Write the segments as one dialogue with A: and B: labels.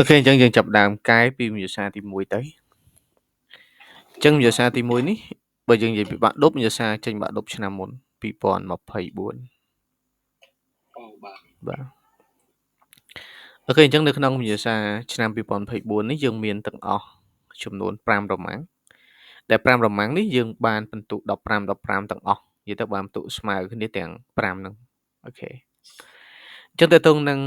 A: អូខេអញ្ចឹងយើងចាប់ផ្ដើមកាយពីវិញ្ញាសាទី1ទៅអញ្ចឹងវិញ្ញាសាទី1នេះបើយើងនិយាយពីបាក់ឌុបវិញ្ញាសាចេញបាក់ឌុបឆ្នាំមុន2024បាទអូខេអញ្ចឹងនៅក្នុងវិញ្ញាសាឆ្នាំ2024នេះយើងមានទាំងអស់ចំនួន5រម៉ាំងដែល5រម៉ាំងនេះយើងបានពិន្ទុ15ទាំងអស់និយាយទៅបានពិន្ទុស្មើគ្នាទាំង5ហ្នឹងអូខេអញ្ចឹងទៅទៅនឹង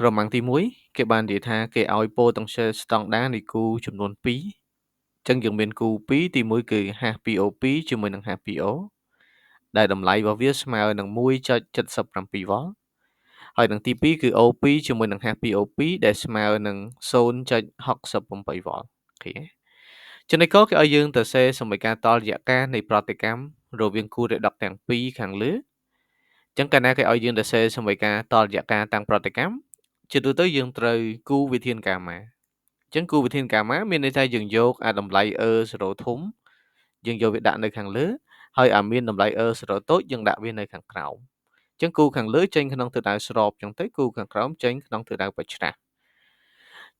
A: រម៉ាំងទី1គេបាននិយាយថាគេឲ្យ potential standard នៃគូចំនួន2អញ្ចឹងយើងមានគូ2ទី1គឺ H2O2 ជាមួយនឹង H2O ដែលតម្លៃរបស់វាស្មើនឹង 1.77 វ៉ុលហើយនឹងទី2គឺ O2 ជាមួយនឹង H2O2 ដែលស្មើនឹង 0.68 វ៉ុលអូខេចំណុចកគេឲ្យយើងទៅសេសមីការតលរយៈកាលនៃប្រតិកម្មរវាងគូរ៉េដុកទាំងពីរខាងលើអញ្ចឹងកាលណាគេឲ្យយើងទៅសេសមីការតលរយៈកាលតាំងប្រតិកម្មជាទូទៅយើងត្រូវគូវិធានការម៉ាអញ្ចឹងគូវិធានការម៉ាមានន័យថាយើងយកអាតម្លៃ E0 ធំយើងយកវាដាក់នៅខាងលើហើយអាមានតម្លៃ E0 តូចយើងដាក់វានៅខាងក្រោមអញ្ចឹងគូខាងលើចេញក្នុងទិសដៅស្របអញ្ចឹងទៅគូខាងក្រោមចេញក្នុងទិសដៅបិច្ឆេះ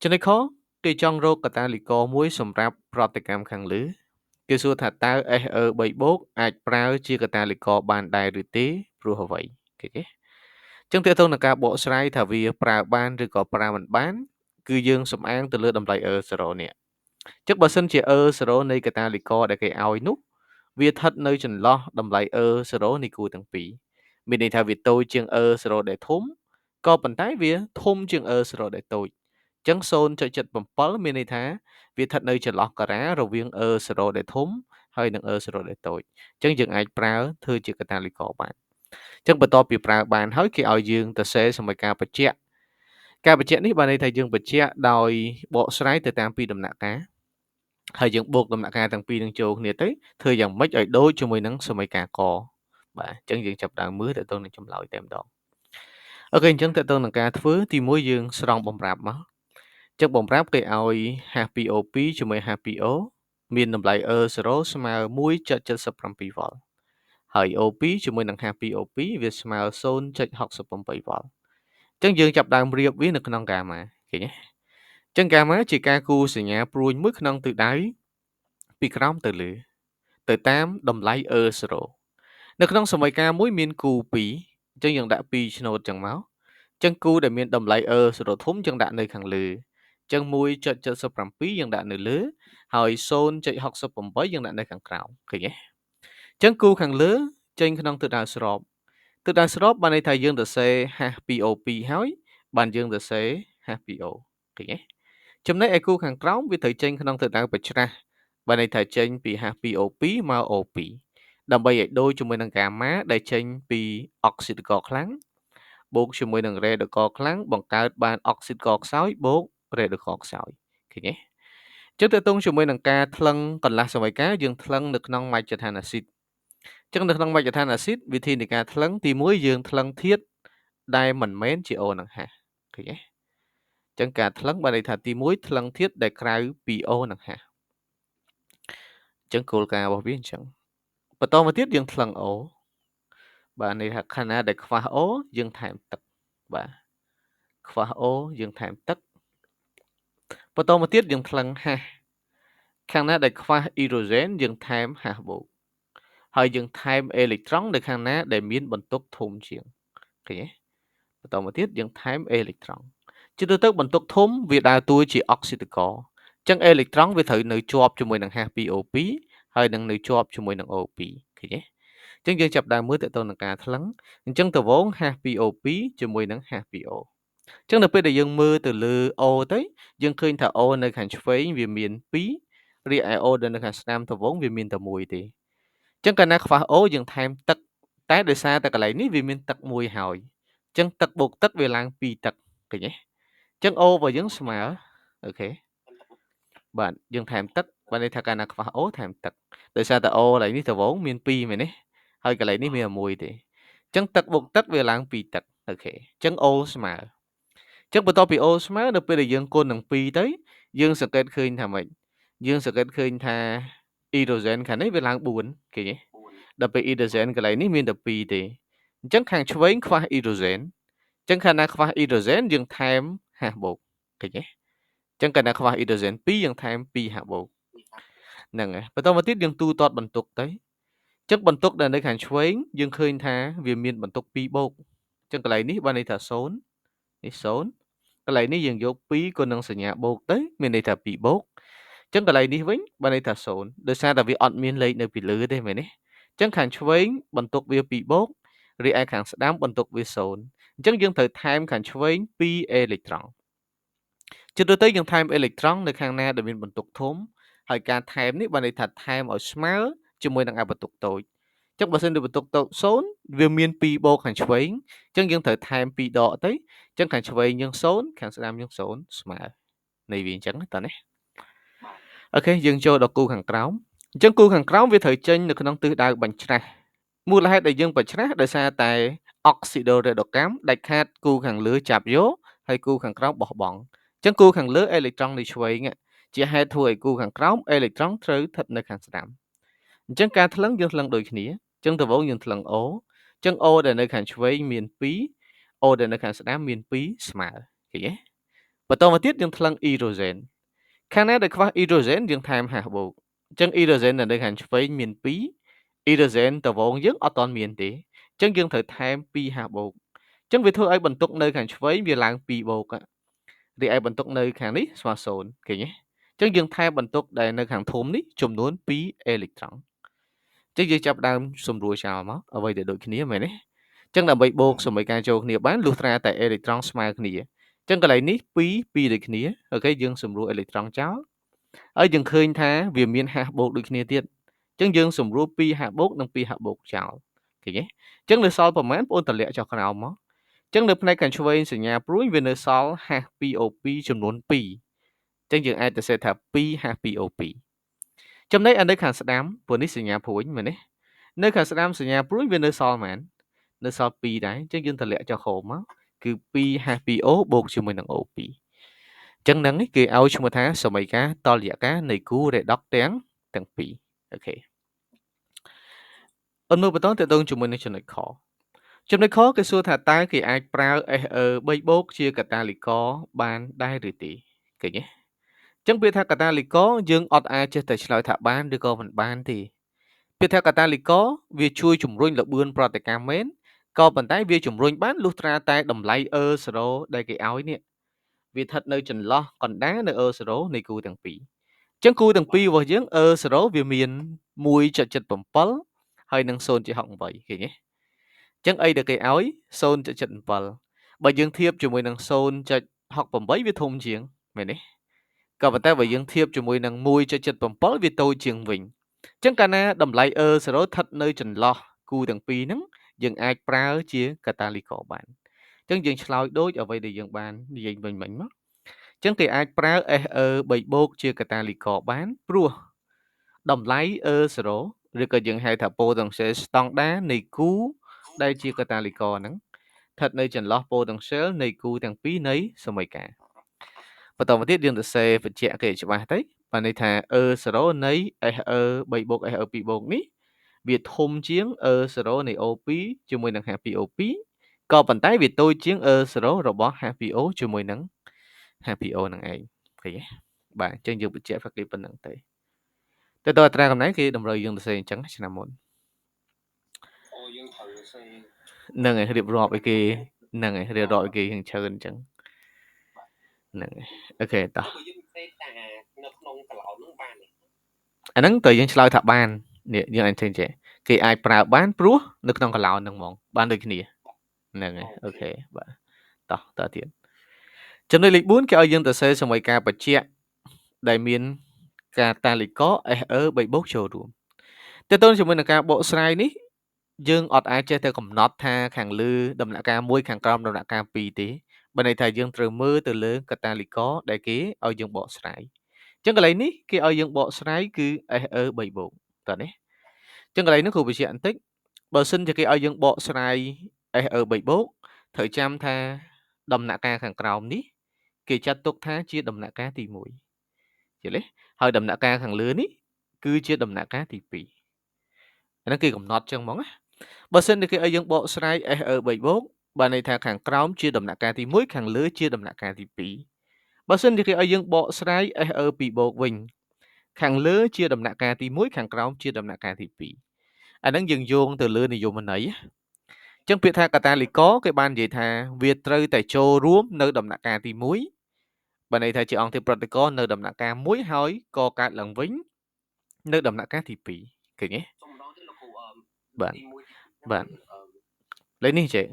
A: ចំណុចខគេចង់រកកាតាលីករមួយសម្រាប់ប្រតិកម្មខាងលើគេសួរថាតើ SE3 បូកអាចប្រើជាកាតាលីករបានដែរឬទេព្រោះអ្វីគេអញ្ចឹងតើតើនឹងការបកស្រាយថាវាប្រើបានឬក៏ប្រើមិនបានគឺយើងសំអាងទៅលើតម្លៃ E0 នេះអញ្ចឹងបើសិនជា E0 នៃកាតាលីករដែលគេឲ្យនោះវាស្ថិតនៅចន្លោះតម្លៃ E0 នៃគូទាំងពីរមានន័យថាវាតូចជាង E0 ដែលធំក៏ប៉ុន្តែវាធំជាង E0 ដែលតូចអញ្ចឹង 0.77 មានន័យថាវាស្ថិតនៅចន្លោះការ៉ារវាង E0 ដែលធំហើយនិង E0 ដែលតូចអញ្ចឹងយើងអាចប្រើធ្វើជាកាតាលីករបានអញ្ចឹងបន្ទាប់ពីប្រើបានហើយគេឲ្យយើងទៅសេសមីការបញ្ជាក់ការបញ្ជាក់នេះបានន័យថាយើងបញ្ជាក់ដោយបកស្រាយទៅតាមពីរដំណាក់កាលហើយយើងបូកដំណាក់កាលទាំងពីរនឹងចូលគ្នាទៅធ្វើយ៉ាងម៉េចឲ្យដូចជាមួយនឹងសមីការកបាទអញ្ចឹងយើងចាប់ដើមមើលទៅនឹងចម្លើយតែម្ដងអូខេអញ្ចឹងតើតើនឹងការធ្វើទី1យើងស្រង់បំប្រាប់មកអញ្ចឹងបំប្រាប់គេឲ្យ H2O2 ជាមួយ H2O មានតម្លៃ E0 ស្មើ1.77 វ៉ុលហើយ O2 ជាមួយនឹង H2O2 វាស្មើ0.68 វ៉ុលអញ្ចឹងយើងចាប់ដើមរៀបវានៅក្នុងកាម៉ាឃើញទេអញ្ចឹងកាម៉ាជាការគូសញ្ញាព្រួញមួយក្នុងទិសដៅពីក្រោមទៅលើទៅតាមតម្លៃ E0 នៅក្នុងសមីការមួយមានគូ2អញ្ចឹងយើងដាក់2ឆ្នូតចឹងមកអញ្ចឹងគូដែលមានតម្លៃ E0 ធំយើងដាក់នៅខាងលើអញ្ចឹង1.77យើងដាក់នៅលើហើយ0.68យើងដាក់នៅខាងក្រោមឃើញទេអញ្ចឹងគូខាងលើចេញក្នុងទិសដៅស្របទិសដៅស្របបានន័យថាយើងទៅសេ H2O2 ហើយបានយើងទៅសេ H2O ឃើញទេចំណែកឯគូខាងក្រោមវាត្រូវចេញក្នុងទិសដៅបច្ឆេះបានន័យថាចេញពី H2O2 មក O2 ដើម្បីឲ្យដូចជាមួយនឹងកាម៉ាដែលចេញពីអុកស៊ីតករខ្លាំងបូកជាមួយនឹងរ៉េតករខ្លាំងបង្កើតបានអុកស៊ីតករខ្សោយបូករ៉េតករខ្សោយឃើញទេចឹងតើតងជាមួយនឹងការថ្លឹងកន្លះសមីការយើងថ្លឹងនៅក្នុងមជ្ឈដ្ឋានអាស៊ីតចឹងនៅក្នុងមជ្ឈដ្ឋានអាស៊ីតវិធីនៃការថ្លឹងទី1យើងថ្លឹងធាតុដែលមិនមែនជាអូនឹងហាឃើញទេចឹងការថ្លឹងបានន័យថាទី1ថ្លឹងធាតុដែលក្រៅពីអូនឹងហាចឹងគោលការណ៍របស់វាអញ្ចឹងបន្តមកទៀតយើងថ្លឹងអូបាទន័យថាខណៈដែលខ្វះអូយើងថែមទឹកបាទខ្វះអូយើងថែមទឹកបន្តមកទៀតយើងថ្លឹងហាសខាងណាដែលខ្វះអ៊ីដ្រូសែនយើងថែមហាសបូកហើយយើងថែមអេឡិចត្រូននៅខាងណាដែលមានបន្ទុកធំជាងឃើញទេបន្តមកទៀតយើងថែមអេឡិចត្រូនជាទូទៅបន្ទុកធំវាដើរតួជាអុកស៊ីតករអញ្ចឹងអេឡិចត្រូនវាត្រូវនៅជាប់ជាមួយនឹង H2O2 ហើយនឹងនៅជាប់ជាមួយនឹង O2 ឃើញទេអញ្ចឹងយើងចាប់ដើមមើលទៅទៅនឹងការថ្លឹងអញ្ចឹងតវង H2O2 ជាមួយនឹង H2O អញ្ចឹងនៅពេលដែលយើងមើលទៅលើ O ទៅយើងឃើញថា O នៅខាងឆ្វេងវាមាន2រីឯ O ដែលនៅខាងស្ដាំត្បូងវាមានតែ1ទេអញ្ចឹងកាលណាខ្វះ O យើងថែមទឹកតែដោយសារតែកន្លែងនេះវាមានទឹកមួយហើយអញ្ចឹងទឹកបូកទឹកវាឡើង2ទឹកឃើញទេអញ្ចឹង O របស់យើងស្មើអូខេបាទយើងថែមទឹកបានន័យថាកាលណាខ្វះ O ថែមទឹកដោយសារតែ O កន្លែងនេះត្បូងមាន2មែនទេហើយកន្លែងនេះមាន1ទេអញ្ចឹងទឹកបូកទឹកវាឡើង2ទឹកអូខេអញ្ចឹង O ស្មើអញ្ចឹងបន្ទាប់ពី O ស្មើនៅពេលដែលយើងគុណនឹង2ទៅយើងសង្កេតឃើញថាម៉េចយើងសង្កេតឃើញថាអ៊ីដ្រូសែនខាងនេះវាឡើង4ឃើញទេដល់ពេលអ៊ីដ្រូសែនកន្លែងនេះមានតែ2ទេអញ្ចឹងខាងឆ្វេងខ្វះអ៊ីដ្រូសែនអញ្ចឹងខាងណាខ្វះអ៊ីដ្រូសែនយើងថែមហាសបូកឃើញទេ ចឹងកាលណាខ្វះ hydrogen 2យើងថែម2ហាក់បូកហ្នឹងហើយបន្តមកទៀតយើងទូទាត់បន្ទុកទៅចឹងបន្ទុកដែលនៅខាងឆ្វេងយើងឃើញថាវាមានបន្ទុក2បូកចឹងកន្លែងនេះបានន័យថា0នេះ0កន្លែងនេះយើងយក2គុណនឹងសញ្ញាបូកទៅមានន័យថា2បូកចឹងកន្លែងនេះវិញបានន័យថា0ដោយសារតែវាអត់មានលេខនៅពីលើទេមែនទេចឹងខាងឆ្វេងបន្ទុកវា2បូករីឯខាងស្ដាំបន្ទុកវា0អញ្ចឹងយើងត្រូវថែមខាងឆ្វេង2អេឡិចត្រង់ជាទូទៅយើងថែមអេឡិចត្រង់នៅខាងណាដែលមានបន្ទុកធំហើយការថែមនេះបានន័យថាថែមឲ្យស្មើជាមួយនឹងបន្ទុកតូចចឹងបើសិនជាបន្ទុកតូច0វាមាន2បូកខាងឆ្វេងចឹងយើងត្រូវថែម2ដកទៅចឹងខាងឆ្វេងយើង0ខាងស្ដាំយើង0ស្មើនៃវាអញ្ចឹងតើណាអូខេយើងចូលដល់គូខាងក្រោមអញ្ចឹងគូខាងក្រោមវាត្រូវចេញនៅក្នុងទិសដៅបញ្ច្រាស់មូលហេតុដែលយើងបញ្ច្រាស់ដោយសារតែអុកស៊ីដូរ៉េដូកម្មដាច់ខាតគូខាងលើចាប់យកហើយគូខាងក្រោមបោះបង់អញ្ចឹងគូខាងលើអេឡិចត្រង់នៃឆ្វេងជាហេតុធ្វើឲ្យគូខាងក្រោមអេឡិចត្រង់ត្រូវស្ថិតនៅខាងស្ដាំអញ្ចឹងការថ្លឹងយើងថ្លឹងដូចគ្នាអញ្ចឹងដំបូងយើងថ្លឹង O អញ្ចឹង O ដែលនៅខាងឆ្វេងមាន2 O ដែលនៅខាងស្ដាំមាន2ស្មើឃើញទេបន្តមកទៀតយើងថ្លឹង hydrogen ខាងណាដែលខ្វះ hydrogen យើងថែមហាស់បូកអញ្ចឹង hydrogen ដែលនៅខាងឆ្វេងមាន2 hydrogen ដំបូងយើងអត់ទាន់មានទេអញ្ចឹងយើងត្រូវថែម2ហាស់បូកអញ្ចឹងវាធ្វើឲ្យបន្ទុកនៅខាងឆ្វេងវាឡើង2បូករីឯបន្ទុកនៅខាងនេះស្មើ0ឃើញទេអញ្ចឹងយើងថែមបន្ទុកដែលនៅខាងធំនេះចំនួន2អេឡិចត្រង់អញ្ចឹងយើងចាប់ដើមសម្រួលចោលមកអ្វីដែលដូចគ្នាមែនទេអញ្ចឹងដើម្បីបូកសមីការចូលគ្នាបានលុះត្រាតែអេឡិចត្រង់ស្មើគ្នាអញ្ចឹងកន្លែងនេះ2ដូចគ្នាអូខេយើងសម្រួលអេឡិចត្រង់ចោលហើយយើងឃើញថាវាមានហាស់បូកដូចគ្នាទៀតអញ្ចឹងយើងសម្រួល2ហាស់បូកនិង2ហាស់បូកចោលឃើញទេអញ្ចឹងនៅសល់ប្រមាណបងប្អូនតម្លាក់ចុះក្រោមមកអញ្ចឹងនៅផ្នែកខាងឆ្វេងសញ្ញាព្រួយវានៅសល់ហាស់ 2O2 ចំនួន2អញ្ចឹងយើងអាចទៅសេថា2ហាស់ 2O2 ចំណែកនៅខាងស្ដាំព្រោះនេះសញ្ញាព្រួយមែនទេនៅខាងស្ដាំសញ្ញាព្រួយវានៅសល់មែននៅសល់2ដែរអញ្ចឹងយើងតម្លាក់ចុះក្រោមមកគឺ2ហាស់ 2O បូកជាមួយនឹង O2 អញ្ចឹងហ្នឹងគេឲ្យឈ្មោះថាសមីការតលយការនៃគូ redox ទាំងពីរអូខេអនមើលបន្តទៅដល់ជាមួយនឹងចំណុចខចំណុចខគេសួរថាតើគេអាចប្រើ SE3 បូកជាកាតាលីករបានដែរឬទេឃើញទេអញ្ចឹងពាក្យថាកាតាលីករយើងអត់អាចចេះតែឆ្លើយថាបានឬក៏មិនបានទេពាក្យថាកាតាលីករវាជួយជំរុញល្បឿនប្រតិកម្មមែនក៏ប៉ុន្តែវាជំរុញបានលុះត្រាតែតម្លៃ E0 ដែលគេឲ្យនេះវាស្ថិតនៅចន្លោះកណ្ដាលនៅ E0 នៃគូទាំងពីរអញ្ចឹងគូទាំងពីររបស់យើង E0 វាមាន1.77ហើយនឹង0.68ឃើញទេអញ្ចឹងអីដែលគេឲ្យ 0.77 បើយើងធៀបជាមួយនឹង 0.68 វាធំជាងមែនទេក៏ប៉ុន្តែបើយើងធៀបជាមួយនឹង 1.77 វាតូចជាងវិញអញ្ចឹងកាលណាតម្លៃ E0 ស្ថិតនៅចន្លោះគូទាំងពីរហ្នឹងយើងអាចប្រើជាកាតាលីករបានអញ្ចឹងយើងឆ្លើយដូចអ្វីដែលយើងបាននិយាយវិញមិញមកអញ្ចឹងគេអាចប្រើ SE3 បូកជាកាតាលីករបានព្រោះតម្លៃ E0 ឬក៏យើងហៅថា potential ស្តង់ដារនៃគូដែលជាកាតាលីករហ្នឹងស្ថិតនៅចន្លោះ potential នៃគូទាំងពីរនៃសមីការបន្តមកទៀតយើងទៅសេបញ្ជាក់គេច្បាស់ទៅបានន័យថា E0 នៃ SE3 បូក SE2 បូកនេះវាធំជាង E0 នៃ O2 ជាមួយនឹង H2O2 ក៏ប៉ុន្តែវាតូចជាង E0 របស់ H2O ជាមួយនឹង H2O ហ្នឹងឯងឃើញទេបាទអញ្ចឹងយើងបញ្ជាក់គេប៉ុណ្្នឹងទៅទៅអត្រាកំណែគេតម្រូវយើងទៅសេអញ្ចឹងឆ្នាំមុនយើងត្រូវសេហ្នឹងហើយរៀបរាប់ឲ្យគេហ្នឹងហើយរៀបរាប់ឲ្យគេយ៉ាងច្រើនអញ្ចឹងហ្នឹងហើយអូខេតោះយើងសេតានៅក្នុងកន្លោនហ្នឹងបានអាហ្នឹងតើយើងឆ្លើយថាបាននេះយើងអាចឃើញចេះគេអាចប្រើបានព្រោះនៅក្នុងកន្លោនហ្នឹងហ្មងបានដូចគ្នាហ្នឹងហើយអូខេបាទតោះតើទៀតចំណុចលេខ4គេឲ្យយើងទៅសេសមីការបញ្ជាក់ដែលមានកាតាលីករ SE3 បូកចូលរួមតើតើជាមួយនឹងការបកស្រាយនេះយើងអត់អាចចេះតែកំណត់ថាខាងលើដំណាក់កាល1ខាងក្រោមដំណាក់កាល2ទេបើន័យថាយើងត្រូវមើលទៅលើកាតាលីករដែលគេឲ្យយើងបកស្រាយអញ្ចឹងកន្លែងនេះគេឲ្យយើងបកស្រាយគឺ SE3 បូកតើនេះអញ្ចឹងកន្លែងនេះគ្រូបញ្ជាក់បន្តិចបើសិនជាគេឲ្យយើងបកស្រាយ SE3 បូកត្រូវចាំថាដំណាក់កាលខាងក្រោមនេះគេចាត់ទុកថាជាដំណាក់កាលទី1យល់ទេហើយដំណាក់កាលខាងលើនេះគឺជាដំណាក់កាលទី2អាហ្នឹងគេកំណត់ចឹងហ្មងណាបើសិនគេឲ្យយើងបកស្រាយ SE3 បូកបានន័យថាខាងក្រោមជាដំណាក់កាលទី1ខាងលើជាដំណាក់កាលទី2 បើសិនជាគេឲ្យយើងបកស្រាយ SE ពីបូកវិញខាងលើជាដំណាក់កាលទី1ខាងក្រោមជាដំណាក់កាលទី2អាហ្នឹងយើងយោងទៅលើនិយមន័យអញ្ចឹងពាក្យថាកាតាលីករគេបាននិយាយថាវាត្រូវតែចូលរួមនៅដំណាក់កាលទី1បើន័យថាជាអង្គធាតុប្រតិករនៅដំណាក់កាល1ហើយកកើតឡើងវិញនៅដំណាក់កាលទី2ឃើញទេបាទបាទលេខនេះចេះ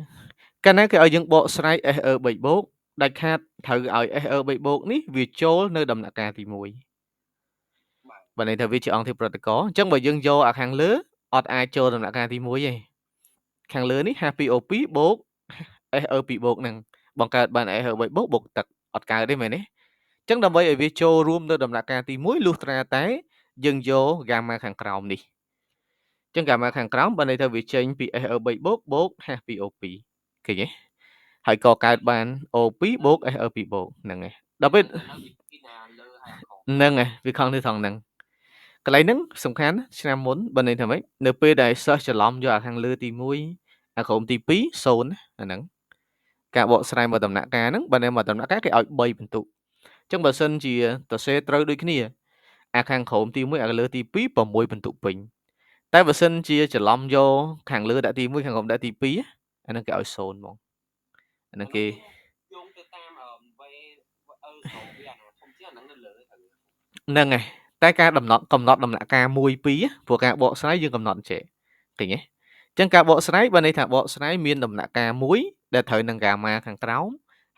A: កាលណាគេឲ្យយើងបកស្រាយ SE 3បូកដាច់ខាតត្រូវឲ្យ SE 3បូកនេះវាចូលនៅដំណាក់កាលទី1បើន័យថាវាជាអង្គធាតុប្រតិករអញ្ចឹងបើយើងយកអាខាងលើអត់អាចចូលដំណាក់កាលទី1ទេខាងលើនេះ H2O2 បូក SE2 បូកហ្នឹងបង្កើតបាន SE3 បូកទឹកអត់កើតទេមែនទេអញ្ចឹងដើម្បីឲ្យវាចូលរួមនៅដំណាក់កាលទី1លុះត្រាតែយើងយក gamma ខាងក្រោមនេះអញ្ចឹង gamma ខាងក្រោមបើន័យថាវាចេញពី SE3 បូក H2O2 ឃើញទេហើយក៏កើតបាន O2 បូក SE2 បូកហ្នឹងឯងដល់ពេលហ្នឹងឯងវាខំទៅថងហ្នឹងកន្លែងហ្នឹងសំខាន់ឆ្នាំមុនបើន័យថាម៉េចនៅពេលដែលសិស្សច្រឡំយកអាខាងលើទី1អាក្រោមទី2 0អាហ្នឹងការបកស្រាយមកដំណាក់កាលហ្នឹងបើនៅមកដំណាក់កាលគេឲ្យ3បន្ទុកអញ្ចឹងបើសិនជាសរសេរត្រូវដូចគ្នាអាខាងក្រោមទី1អាខាងលើទី2 6បន្ទុកពេញតែបើសិនជាច្រឡំយកខាងលើដាក់ទី1ខាងក្រោមដាក់ទី2អាហ្នឹងគេឲ្យ0ហ្មងអាហ្នឹងគេយោងទៅតាមហ្នឹងហើយតែការកំណត់ដំណាក់កាល1 2ព្រោះការបកស្រាយយើងកំណត់ចេះឃើញទេអញ្ចឹងការបកស្រាយបើន័យថាបកស្រាយមានដំណាក់កាល1ដែលត្រូវនឹងកាម៉ាខាងក្រោម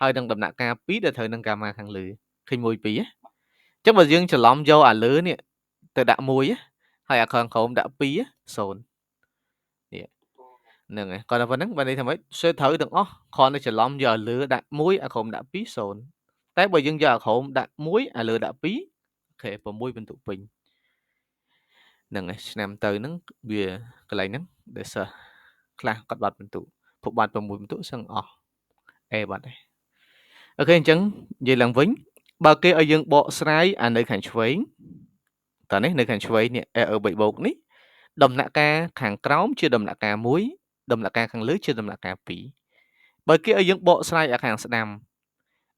A: ហើយនឹងដំណាក់កាល2ដែលត្រូវនឹងកាម៉ាខាងលើឃើញ1 2អញ្ចឹងបើយើងច្រឡំយកអាលើនេះទៅដាក់1ហើយអាខាងក្រោមដាក់2 0នេះហ្នឹងហើយគាត់ថាប៉ុណ្្នឹងបើន័យថាម៉េចសើត្រូវទាំងអស់គ្រាន់តែច្រឡំយកអាលើដាក់1អាក្រោមដាក់2 0តែបើយើងយកអាក្រោមដាក់1អាលើដាក់2អូខេ6បន្ទុកពេញហ្នឹងហើយឆ្នាំទៅហ្នឹងវាកន្លែងហ្នឹងដែលសិស្សខ្លះគាត់បាត់បន្ទុកពួកបាត់6បន្ទុកសឹងអស់បាត់ហើយអូខេអញ្ចឹងនិយាយឡើងវិញបើគេឲ្យយើងបកស្រាយអានៅខាងឆ្វេងតើនេះនៅខាងឆ្វេងនេះ 3 បូកនេះដំណាក់កាលខាងក្រោមជាដំណាក់កាល1ដំណាក់កាលខាងលើជាដំណាក់កាល2បើគេឲ្យយើងបកស្រាយអាខាងស្ដាំ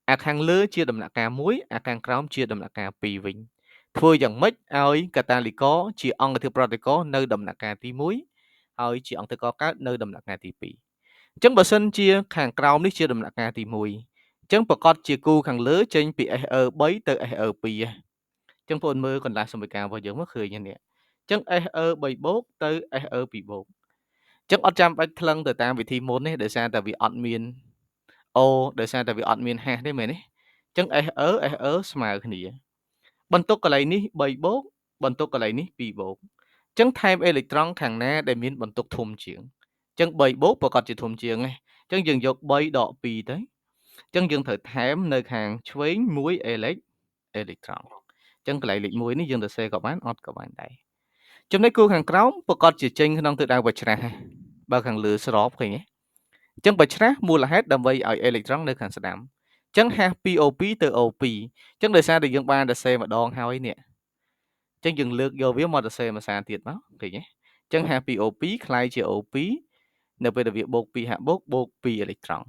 A: អាខាងលើជាដំណាក់កាល1អាខាងក្រោមជាដំណាក់កាល2វិញធ្វើយ៉ាងម៉េចឲ្យកាតាលីករជាអង្គធាតុប្រតិករនៅដំណាក់កាលទី1ហើយជាអង្គធាតុកកើតនៅដំណាក់កាលទី2អញ្ចឹងបើសិនជាខាងក្រោមនេះជាដំណាក់កាលទី1អញ្ចឹងប្រកាសជាគូខាងលើចេញពី SE3 ទៅ SE2 អញ្ចឹងបងប្អូនមើលកន្លះសមីការរបស់យើងមកឃើញនេះអញ្ចឹង SE3 បូកទៅ SE2 បូកអញ្ចឹងអត់ចាំបាច់ថ្លឹងទៅតាមវិធីមុនទេដោយសារតែវាអត់មានដោយសារតែវាអត់មានហាសទេមែនទេអញ្ចឹង SE ស្មើគ្នាបន្ទុកកន្លែងនេះ3បូកបន្ទុកកន្លែងនេះ2បូកអញ្ចឹងថែមអេឡិចត្រង់ខាងណាដែលមានបន្ទុកធំជាងអញ្ចឹង3បូកប្រកាសជាធំជាងឯងអញ្ចឹងយើងយក3ដក2ទៅអញ្ចឹងយើងត្រូវថែមនៅខាងឆ្វេង1អេឡិចត្រង់អញ្ចឹងកន្លែងលេខ1នេះយើងសរសេរក៏បានអត់ក៏បានដែរចំណុចគូខាងក្រោមប្រកាសជាចេញក្នុងទិសដៅវច្ឆរាសបើខាងលើស្របឃើញទេអញ្ចឹងវច្ឆរាសមូលហេតុដើម្បីឲ្យអេឡិចត្រង់នៅខាងស្ដាំអញ្ចឹងហាស 2O2 ទៅ O2 អញ្ចឹងដោយសារតែយើងបានសរសេរម្ដងហើយនេះអញ្ចឹងយើងលើកយកវាមកសរសេរមួយសារទៀតមកឃើញទេអញ្ចឹងហាស 2O2 ខ្លាយជា O2 នៅពេលដែលវាបូក2ហាក់បូក2អេឡិចត្រង់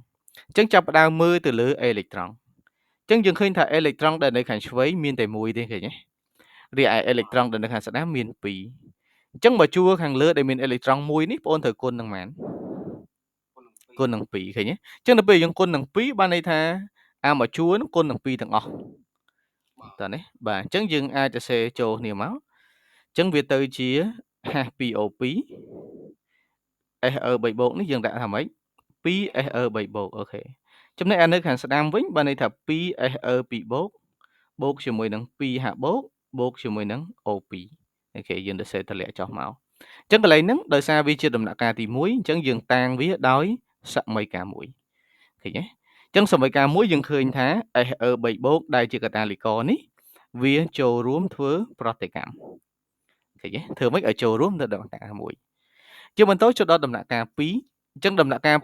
A: អញ្ចឹងចាប់ផ្ដើមមើលទៅលើអេឡិចត្រង់អញ្ចឹងយើងឃើញថាអេឡិចត្រង់ដែលនៅខាងឆ្វេងមានតែ1ទេឃើញទេរីឯអេឡិចត្រង់ដែលនៅខាងស្ដាំមាន2អញ្ចឹងបើជួរខាងលើដែលមានអេឡិចត្រង់1នេះបងប្អូនត្រូវគុណនឹងប៉ុន្មានគុណនឹង2ឃើញទេអញ្ចឹងដល់ពេលយើងគុណនឹង2បានន័យថាអាមួយជួរនោះគុណនឹង2ទាំងអស់តើនេះបាទអញ្ចឹងយើងអាចសរសេរចូលគ្នាមកអញ្ចឹងវាទៅជាហាស 2O2 SE3 បូកនេះយើងដាក់ថាម៉េច 2SE3 បូកអូខេចំណែកអានៅខាងស្ដាំវិញបានន័យថា 2SE2 បូកជាមួយនឹង2ហាក់បូកជាមួយនឹង O2 អូខេយើងសរសេរតម្លាក់ចុះមកអញ្ចឹងកន្លែងហ្នឹងដោយសារវាជាដំណាក់កាលទី1អញ្ចឹងយើងតាំងវាដោយសមីការ1ឃើញទេអញ្ចឹងសមីការ1យើងឃើញថា SE3 បូកដែលជាកាតាលីករនេះវាចូលរួមធ្វើប្រតិកម្មឃើញទេធ្វើម៉េចឲ្យចូលរួមទៅដំណាក់កាល1ជាបន្តចូលដល់ដំណាក់កាល2អញ្ចឹងដំណាក់កាល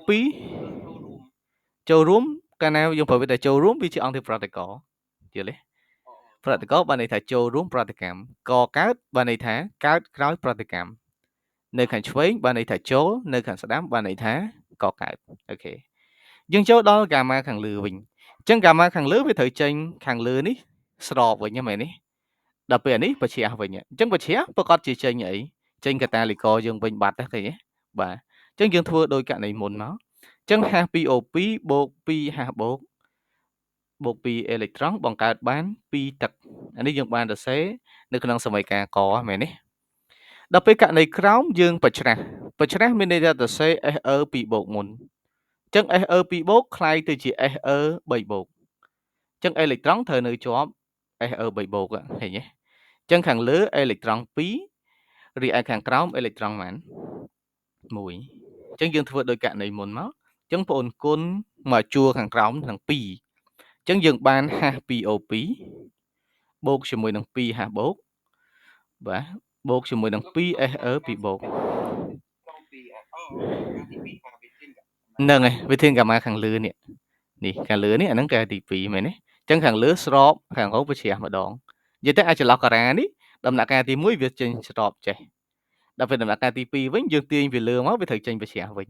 A: 2ចូលរួមកាលណាយើងប្រើវាតែចូលរួមវាជាអង្គធាតុប្រតិករយល់ទេប្រតិករបានន័យថាចូលរួមប្រតិកម្មកកើតបានន័យថាកើតក្រោយប្រតិកម្មនៅខាងឆ្វេងបានន័យថាចូលនៅខាងស្ដាំបានន័យថាកកើតអូខេយើងចូលដល់ហ្គាម៉ាខាងលើវិញអ ចឹង gamma ខាងលើវាត្រូវចេញខាងលើនេះស្របវិញមែនទេដល់ពេលនេះបច្ឆះវិញអញ្ចឹងបច្ឆះប្រកាសជាចេញអីចេញកាតាលីករយើងវិញបាត់ហ្នឹងឃើញទេបាទអញ្ចឹងយើងធ្វើដោយករណីមុនមកអញ្ចឹង H2O2 បូក 2H បូក 2 អេឡិចត្រូនបង្កើតបាន 2 ទឹកអានេះយើងបានសរសេរនៅក្នុងសមីការកមែនទេដល់ពេលករណីក្រោមយើងបច្ច្រាស់មានន័យថាសរសេរ SE2 បូកមុនអញ្ចឹង SE2 បូកคล้ายទៅជា SE3 បូកអញ្ចឹងអេឡិចត្រូនត្រូវនៅជាប់ SE3 បូកឃើញទេអញ្ចឹងខាងលើអេឡិចត្រូន2រីឯខាងក្រោមអេឡិចត្រូនប៉ុន្មាន1អញ្ចឹងយើងធ្វើដោយករណីមុនមកអញ្ចឹងបងអូនគុណមកជួរខាងក្រោមទាំង2អញ្ចឹងយើងបាន H2O2 បូកជាមួយនឹង 2H បូកបាទបូកជាមួយនឹង 2SE2 បូកហ្នឹងហើយវិធានកាមាខាងលើនេះខាងលើនេះអាហ្នឹងគេទី2មែនទេអញ្ចឹងខាងលើស្របខាងក្រោមបច្ឆះម្ដងនិយាយទៅអាចចន្លោះការ៉ានេះដំណាក់កាលទី1វាចេញស្របចេះដល់ពេលដំណាក់កាលទី2វិញយើងទាញវាលើមកវាត្រូវចេញបច្ឆះវិញ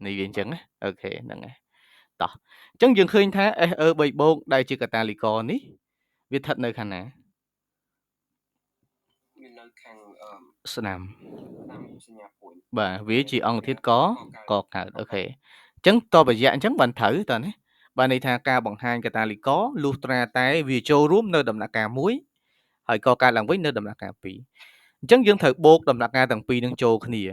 A: នេះវាអញ្ចឹងណាអូខេហ្នឹងហើយតោះអញ្ចឹងយើងឃើញថា SE3 បូកដែលជាកាតាលីករនេះវាស្ថិតនៅខាងណានៅខាងស្នាមសញ្ញាពួយបាទវាជាអង្គធាតុកកើតអូខេអញ្ចឹងតបរយៈអញ្ចឹងបានត្រូវតើណាបានន័យថាការបង្ហាញកាតាលីករលុះត្រាតែវាចូលរួមនៅដំណាក់កាល1ហើយកកើតឡើងវិញនៅដំណាក់កាល2អញ្ចឹងយើងត្រូវបូកដំណាក់កាលទាំងពីរនឹងចូលគ្នា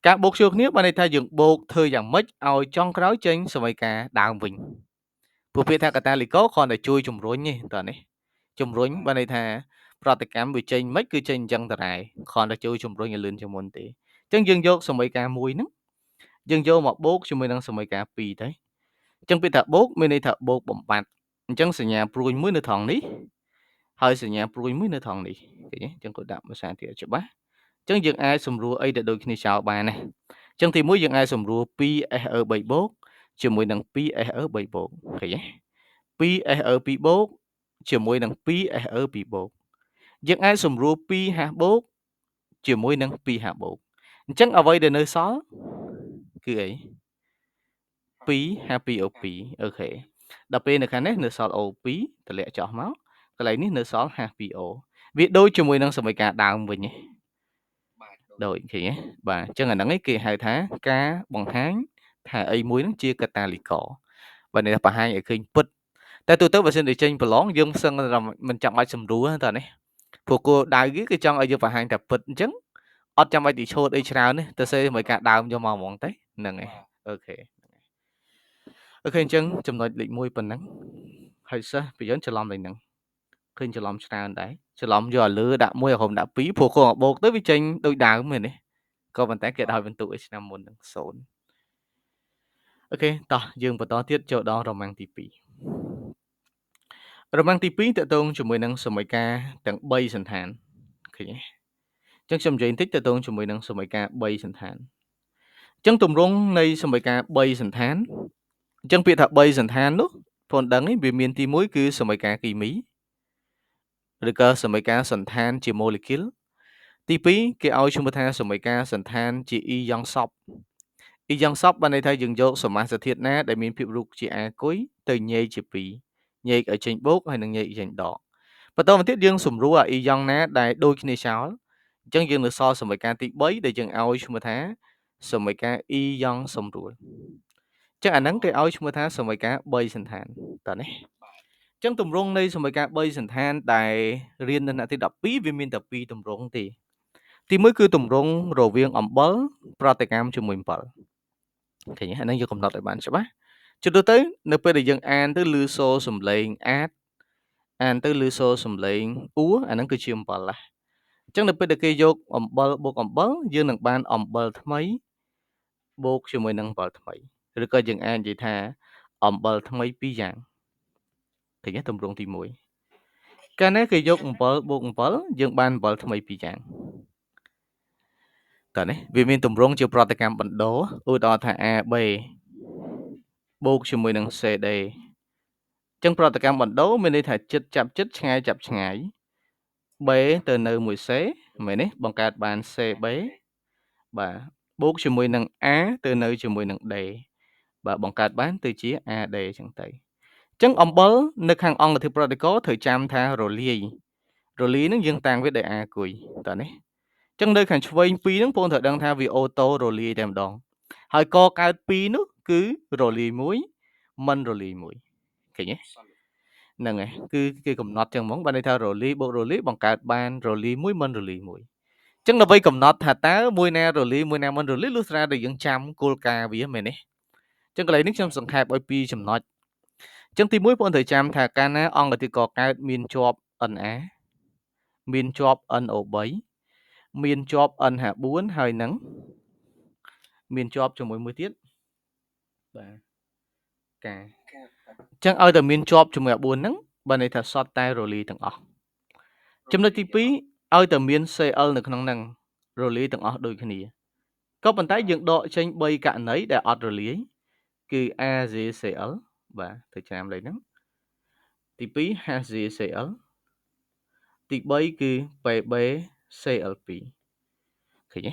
A: ការបូកចូលគ្នាបានន័យថាយើងបូកធ្វើយ៉ាងម៉េចឲ្យចុងក្រោយចេញសមីការដើមវិញព្រោះពាក្យថាកាតាលីករគ្រាន់តែជួយជំរុញទេតើនេះជំរុញបានន័យថាប្រតិកម្មវាចេញមិនគឺចេញអញ្ចឹងតារ៉ែគ្រាន់តែជួយជំរុញឲ្យលឿនជាងមុនទេអញ្ចឹងយើងយកសមីការ1ហ្នឹងយើងយកមកបូកជាមួយនឹងសមីការ2ទៅអញ្ចឹងពាក្យថាបូកមានន័យថាបូកបំបត្តិអញ្ចឹងសញ្ញាព្រួយមួយនៅត្រង់នេះហើយសញ្ញាព្រួយមួយនៅត្រង់នេះឃើញទេអញ្ចឹងគាត់ដាក់ភាសាទៀតច្បាស់អញ្ចឹងយើងអាចសម្រួលអីដែលដូចគ្នាចោលបានណាអញ្ចឹងទី1យើងអាចសម្រួល 2SE3 បូកជាមួយនឹង 2SE3 បូកឃើញទេ 2SE2 បូកជាមួយនឹង 2SE2 បូកយើងអាចសម្រួល 2H បូកជាមួយនឹង 2H បូកអញ្ចឹងអ្វីដែលនៅសល់គឺអី 2H2O2 អូខេដល់ពេលនៅខាងនេះនៅសល់ O2 តម្លាក់ចោះមកកន្លែងនេះនៅសល់ H2O វាដូចជាមួយនឹងសមីការដើមវិញដូចឃើញទេបាទអញ្ចឹងអាហ្នឹងឯងគេហៅថាការបង្ហាញថាអីមួយហ្នឹងជាកាតាលីករបាទនេះបង្ហាញឲ្យឃើញពិតតែទូទៅបើសិនតែចេញប្រឡងយើងសឹងមិនចាំបាច់សម្រួលតើនេះព្រោះគោលដៅគេចង់ឲ្យយើងបង្ហាញតែពិតអញ្ចឹងអត់ចាំបាច់ទៅឈោតអីច្រើនទេទៅសេមួយការដើមយកមកហ្មងទៅហ្នឹងហើយអូខេអញ្ចឹងចំណុចលេខ1ប៉ុណ្ណឹងហើយសិស្សប្រយ័ត្នច្រឡំលេខហ្នឹងឃើញច្រឡំច្រើនដែរច្រឡំយកឲ្យលើដាក់1ឲ្យក្រុមដាក់2ព្រោះគាត់មកបូកទៅវាចេញដូចដើមមែនទេក៏ប៉ុន្តែគេឲ្យបន្ទុកឲ្យឆ្នាំមុនហ្នឹង0អូខេតោះយើងបន្តទៀតចូលដល់រ៉ូម៉ាំងទី2រ៉ូម៉ាំងទី2តកតងជាមួយនឹងសមីការទាំង3សន្តានឃើញទេអញ្ចឹងខ្ញុំនិយាយបន្តិចតកតងជាមួយនឹងសមីការ3សន្តានអញ្ចឹងទម្រង់នៃសមីការ3សន្តានអញ្ចឹងពាក្យថា3សន្តាននោះបងដឹងទេវាមានទី1គឺសមីការគីមីឬក៏សមីការសន្តានជា molecule ទី2គេឲ្យឈ្មោះថាសមីការសន្តានជា E យ៉ង់សប E យ៉ង់សបបានន័យថាយើងយកសមាសធាតុណាដែលមានភាពរុកជាអាគុយទៅញែកជា2ញែកឲ្យចេញបូកហើយនឹងញែកចេញដកបន្តមកទៀតយើងសម្រួលអា E យ៉ង់ណាដែលដូចគ្នាចោលអញ្ចឹងយើងនៅសល់សមីការទី3ដែលយើងឲ្យឈ្មោះថាសមីការ E យ៉ង់សម្រួលអញ្ចឹងអាហ្នឹងគេឲ្យឈ្មោះថាសមីការ3សន្តានតើនេះអញ្ចឹងទម្រង់នៃសមីការ3សន្តានដែលរៀននៅថ្នាក់ទី12វាមានតែ2ទម្រង់ទេទី1គឺទម្រង់រវាងអំបិលប្រតិកម្មជាមួយអំបិលឃើញអាហ្នឹងយើងកំណត់ឲ្យបានច្បាស់ជិតទៅនៅពេលដែលយើងអានទៅឮសូរសំឡេងអានទៅឮសូរសំឡេងអ៊ូអាហ្នឹងគឺជាអំបិលណាអញ្ចឹងនៅពេលដែលគេយកអំបិលបូកអំបិលយើងនឹងបានអំបិលថ្មីបូកជាមួយនឹងអំបិលថ្មីឬក៏យើងអាចនិយាយថាអំបិលថ្មី2យ៉ាងឃើញទេទម្រង់ទី1កាលណាគេយកអំបិលបូកអំបិលយើងបានអំបិលថ្មី2យ៉ាងតើនេះវាមានទម្រង់ជាប្រតិកម្មបណ្ដោឧទាហរណ៍ថា AB បូកជាមួយនឹង CD អញ្ចឹងប្រតិកម្មបណ្ដោមានន័យថាចិត្តចាប់ចិត្តឆ្ងាយចាប់ឆ្ងាយ B ទៅនៅមួយ C មែនទេបង្កើតបាន CB បាទបូកជាមួយនឹង A ទៅនៅជាមួយនឹង D បាទបង្កើតបានទៅជា AD អញ្ចឹងទៅ ចឹងអំបិលនៅខាងអង្គធាតុប្រតិករត្រូវចាំថារលាយហ្នឹងយើងតាំងវាដោយអាគុយតើនេះចឹងនៅខាងឆ្វេង2ហ្នឹងបងត្រូវដឹងថាវាអូតូរលាយតែម្ដងហើយកកើត2នោះគឺរលាយមួយមិនរលាយមួយឃើញទេហ្នឹងហើយគឺគេកំណត់ចឹងហ្មងបានន័យថារលាយបូករលាយបង្កើតបានរលាយមួយមិនរលាយមួយចឹងដើម្បីកំណត់ថាតើមួយណារលាយមួយណាមិនរលាយលុះត្រាតែយើងចាំគោលការណ៍វាមែនទេចឹងកន្លែងនេះខ្ញុំសង្ខេបឲ្យ2ចំណុចចឹងទី1បងត្រូវចាំថាកាលណាអង្គធាតុកកើតមានជាប់ Na មានជាប់ NO3 មានជាប់ NH4 ហើយនឹងមានជាប់ជាមួយមួយទៀតបាទកាចឹងឲ្យតែមានជាប់ជាមួយអា4ហ្នឹងបានន័យថាសតតែរលាយទាំងអស់ចំណុចទី2ឲ្យតែមាន Cl នៅក្នុងហ្នឹងរលាយទាំងអស់ដូចគ្នាក៏ប៉ុន្តែយើងដកចេញ3ករណីដែលអត់រលាយគឺ AgCl បាទទៅចាំលេខហ្នឹងទី2 HgCl ទី3គឺ PbCl2 ឃើញទេ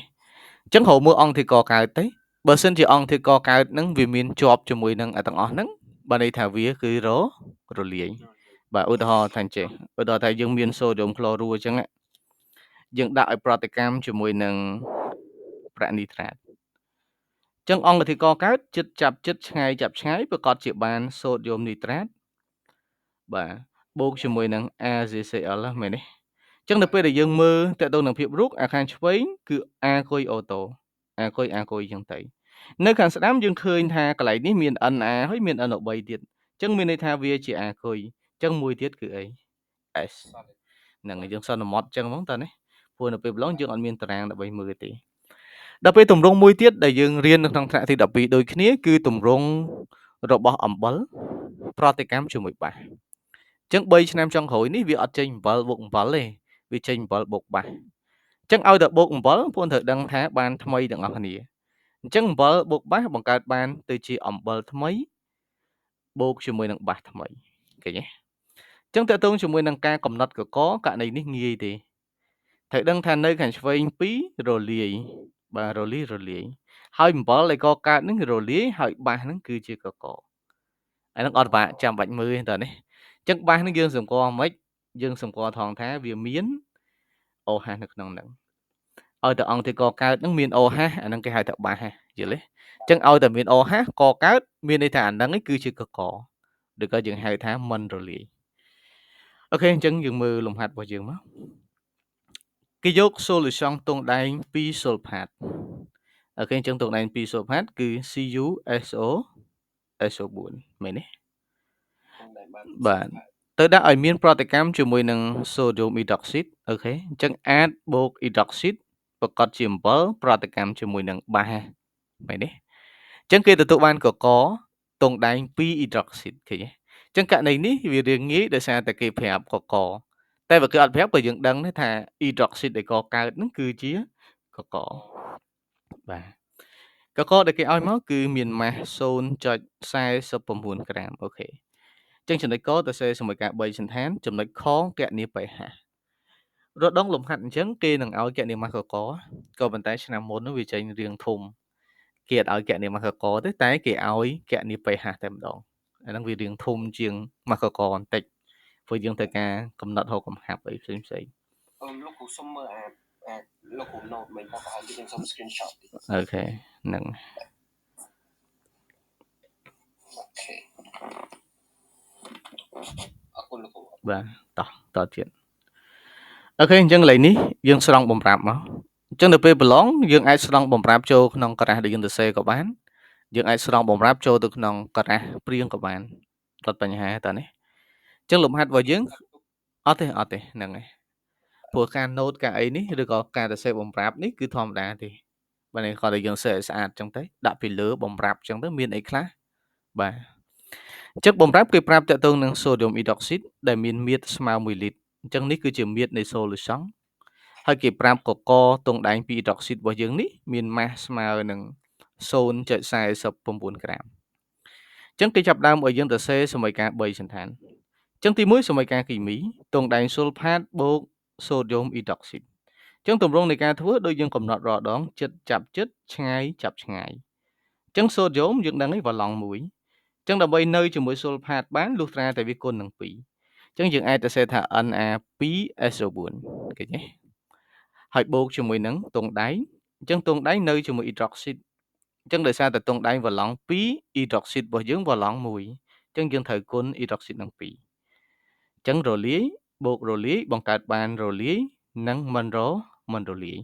A: ចឹងរកមើលអង្គធាតុកកើតទេបើសិនជាអង្គធាតុកកើតហ្នឹងវាមានជាប់ជាមួយនឹងទាំងអស់ហ្នឹងបានន័យថាវាគឺរលាយបាទឧទាហរណ៍ថាអញ្ចេះឧទាហរណ៍ថាយើងមានសូដ្យូមក្លូរូអញ្ចឹងយើងដាក់ឲ្យប្រតិកម្មជាមួយនឹងប្រាក់នីត្រាតអញ្ចឹងអង្គធាតុកកើតចិត្តចាប់ចិត្តឆ្ងាយចាប់ឆ្ងាយប្រកាសជាបានសូដ្យូមនីត្រាតបាទបូកជាមួយនឹង AgCl មែនទេអញ្ចឹងនៅពេលដែលយើងមើលតើតើនឹងភាពរូបអាខាងឆ្វេងគឺ A គុយអូតូ A គុយអញ្ចឹងទៅនៅខាងស្ដាំយើងឃើញថាកន្លែងនេះមាន Na ហើយមាន NO3 ទៀតអញ្ចឹងមានន័យថាវាជា A គុយអញ្ចឹងមួយទៀតគឺអី S ហ្នឹងហើយយើងសន្មត់អញ្ចឹងហ្មងតើនេះព្រោះនៅពេលប្រឡងយើងអត់មានតារាងដើម្បីមើលទេដល់ពេលទម្រង់មួយទៀតដែលយើងរៀននៅក្នុងថ្នាក់ទី12ដូចគ្នាគឺទម្រង់របស់អំបិលប្រតិកម្មជាមួយបាសអញ្ចឹង3ឆ្នាំចុងក្រោយនេះវាអត់ចេញអំបិលបូកអំបិលទេវាចេញអំបិលបូកបាសអញ្ចឹងឲ្យតែបូកអំបិលបងត្រូវដឹងថាបានថ្មីទាំងអស់គ្នាអញ្ចឹងអំបិលបូកបាសបង្កើតបានទៅជាអំបិលថ្មីបូកជាមួយនឹងបាសថ្មីឃើញទេអញ្ចឹងតើតើជាមួយនឹងការកំណត់កកករណីនេះងាយទេត្រូវដឹងថានៅខាងឆ្វេង2រលាយបាទរលាយហើយអំបិលឯកកើតនឹងរលាយហើយបាសនឹងគឺជាកកអាហ្នឹងអត់បាក់ចាំបាច់មើលទេតើនេះអញ្ចឹងបាសនឹងយើងសម្គាល់មិនយើងសម្គាល់ថងថាវាមាន OH នៅក្នុងហ្នឹងឲ្យតែអង្គធាតុកកើតហ្នឹងមាន OH អាហ្នឹងគេហៅថាបាសយល់ទេអញ្ចឹងឲ្យតែមាន OH កកើតមានន័យថាអាហ្នឹងគឺជាកកឬក៏យើងហៅថាមិនរលាយអូខេអញ្ចឹងយើងមើលលំហាត់របស់យើងមកគេយក solution ទង់ដែង2 sulfat អូខេអញ្ចឹងទង់ដែង2 sulfat គឺ CuSO4 មែនទេបាទទៅដាក់ឲ្យមានប្រតិកម្មជាមួយនឹង sodium hydroxide អូខេអញ្ចឹងអាចបូក hydroxide ប្រកាសជាអំបិលប្រតិកម្មជាមួយនឹងបាសមែនទេអញ្ចឹងគេទទួលបានកកទង់ដែង2 hydroxide ឃើញទេអញ្ចឹងករណីនេះវារៀងងាយដោយសារតែគេប្រាប់កកតែបើគេអត់ប្រាប់ក៏យើងដឹងដែរថា hydroxide ដែលកកើតហ្នឹងគឺជាកកបាទកកដែលគេឲ្យមកគឺមានម៉ាស 0.49 ក្រាមអូខេអញ្ចឹងចំណុចកទៅសេជាមួយការ3សន្តានចំណុចខគណនា pH រដងលំហាត់អញ្ចឹងគេនឹងឲ្យកណនាម៉ាសកកក៏ប៉ុន្តែឆ្នាំមុននោះវាចេញរៀងធំគេអត់ឲ្យកណនាម៉ាសកកទេតែគេឲ្យកណនា pH តែម្ដងអាហ្នឹងវារៀងធំជាងម៉ាសកកបន្តិចព្រោះយើងត្រូវការកំណត់ហៅកំហាប់អីផ្សេង
B: លោកគ្រូសុំមើលលោកគ្រូ note មិនបោះឲ្យយើងសុំ screenshot
A: អូខេហ្នឹង
B: អូខេអរគុណលោកគ្រូ
A: បាទតទៀតអូខេអញ្ចឹងកន្លែងនេះយើងស្រង់បំប្រាប់មកអញ្ចឹងនៅពេលប្រឡងយើងអាចស្រង់បំប្រាប់ចូលក្នុងក្រាស់ដែលយើងសរសេរក៏បានយើងអាចស្រង់បំប្រាប់ចូលទៅក្នុងក្រាស់ព្រៀងក៏បានអត់បញ្ហាតើនេះអញ្ចឹងលំហាត់របស់យើងអត់ទេហ្នឹងហើយព្រោះការ note ការអីនេះឬក៏ការសរសេរបំប្រាប់នេះគឺធម្មតាទេបើនេះគាត់តែយើងសរសេរឲ្យស្អាតអញ្ចឹងទៅដាក់ពីលើបំប្រាប់អញ្ចឹងទៅមានអីខ្លះបាទអញ្ចឹងបំប្រាប់គេប្រាប់តើតើនឹង sodium hydroxide ដែលមានមាត្រស្មើ1លីត្រអញ្ចឹងនេះគឺជាមាត្រនៃ solution ហើយគេប្រាប់កកទង់ដែង2 hydroxide របស់យើងនេះមានម៉ាសស្មើនឹង 0.49 ក្រាមអញ្ចឹងគេចាប់ដើមឲ្យយើងសរសេរសមីការ3សន្តានអញ្ចឹងទី1សមីការគីមីទង់ដែង sulfat បូក sodium hydroxide អញ្ចឹងទម្រង់នៃការធ្វើដូចយើងកំណត់រាល់ដងចិត្តចាប់ចិត្តឆ្ងាយចាប់ឆ្ងាយអញ្ចឹង sodium យើងដឹងហើយវ៉ាឡង់1 ចឹងដើម្បីនៅជាមួយ sulfate បានលុះត្រាតែវាគុណនឹង2ចឹងយើងអាចទៅសេថា Na2SO4 ឃើញទេហើយបូកជាមួយនឹងទង់ដែងអញ្ចឹងទង់ដែងនៅជាមួយ hydroxide អញ្ចឹងដោយសារតែទង់ដែងវឡង់2 hydroxide របស់យើងវឡង់1អញ្ចឹងយើងត្រូវគុណ hydroxide នឹង2អញ្ចឹងរលាយបូករលាយបង្កើតបានរលាយនិងមិនរលាយ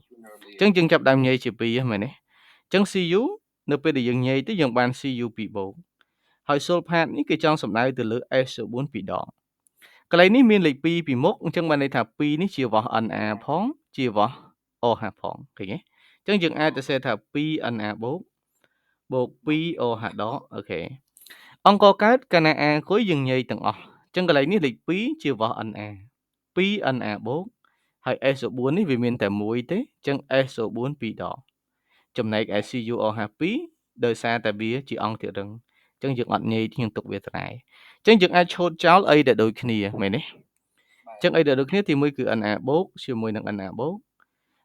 A: អញ្ចឹងយើងចាប់ដើមញ៉ៃជា2មែនទេអញ្ចឹង Cu នៅពេលដែលយើងញ៉ៃទៅយើងបាន Cu 2បូកហើយ sulfate នេះគេចង់សំដៅទៅលើ SO4 2ដងកន្លែងនេះមានលេខ2ពីមុខអញ្ចឹងបានន័យថា2នេះជាវ៉ោះ Na ផងជាវ៉ោះ OH ផងឃើញទេអញ្ចឹងយើងអាចទៅសេថា 2Na បូក 2OH ដកអូខេអង្គកើតកាលណា A អង្គុយយើងញ៉ៃទាំងអស់អញ្ចឹងកន្លែងនេះលេខ2ជាវ៉ោះ Na 2Na បូកហើយ SO4 នេះវាមានតែ1ទេអញ្ចឹង SO4 2ដងចំណែកឯ CuOH 2ដោយសារតែវាជាអង្គធាតុរឹងអញ្ចឹងយើងអត់ញ៉ៃខ្ញុំទុកវាត្រែអញ្ចឹងយើងអាចឆូតចោលអីដែលដូចគ្នាមែនទេអញ្ចឹងអីដែលដូចគ្នាទី1គឺ Na បូកជាមួយនឹង Na បូក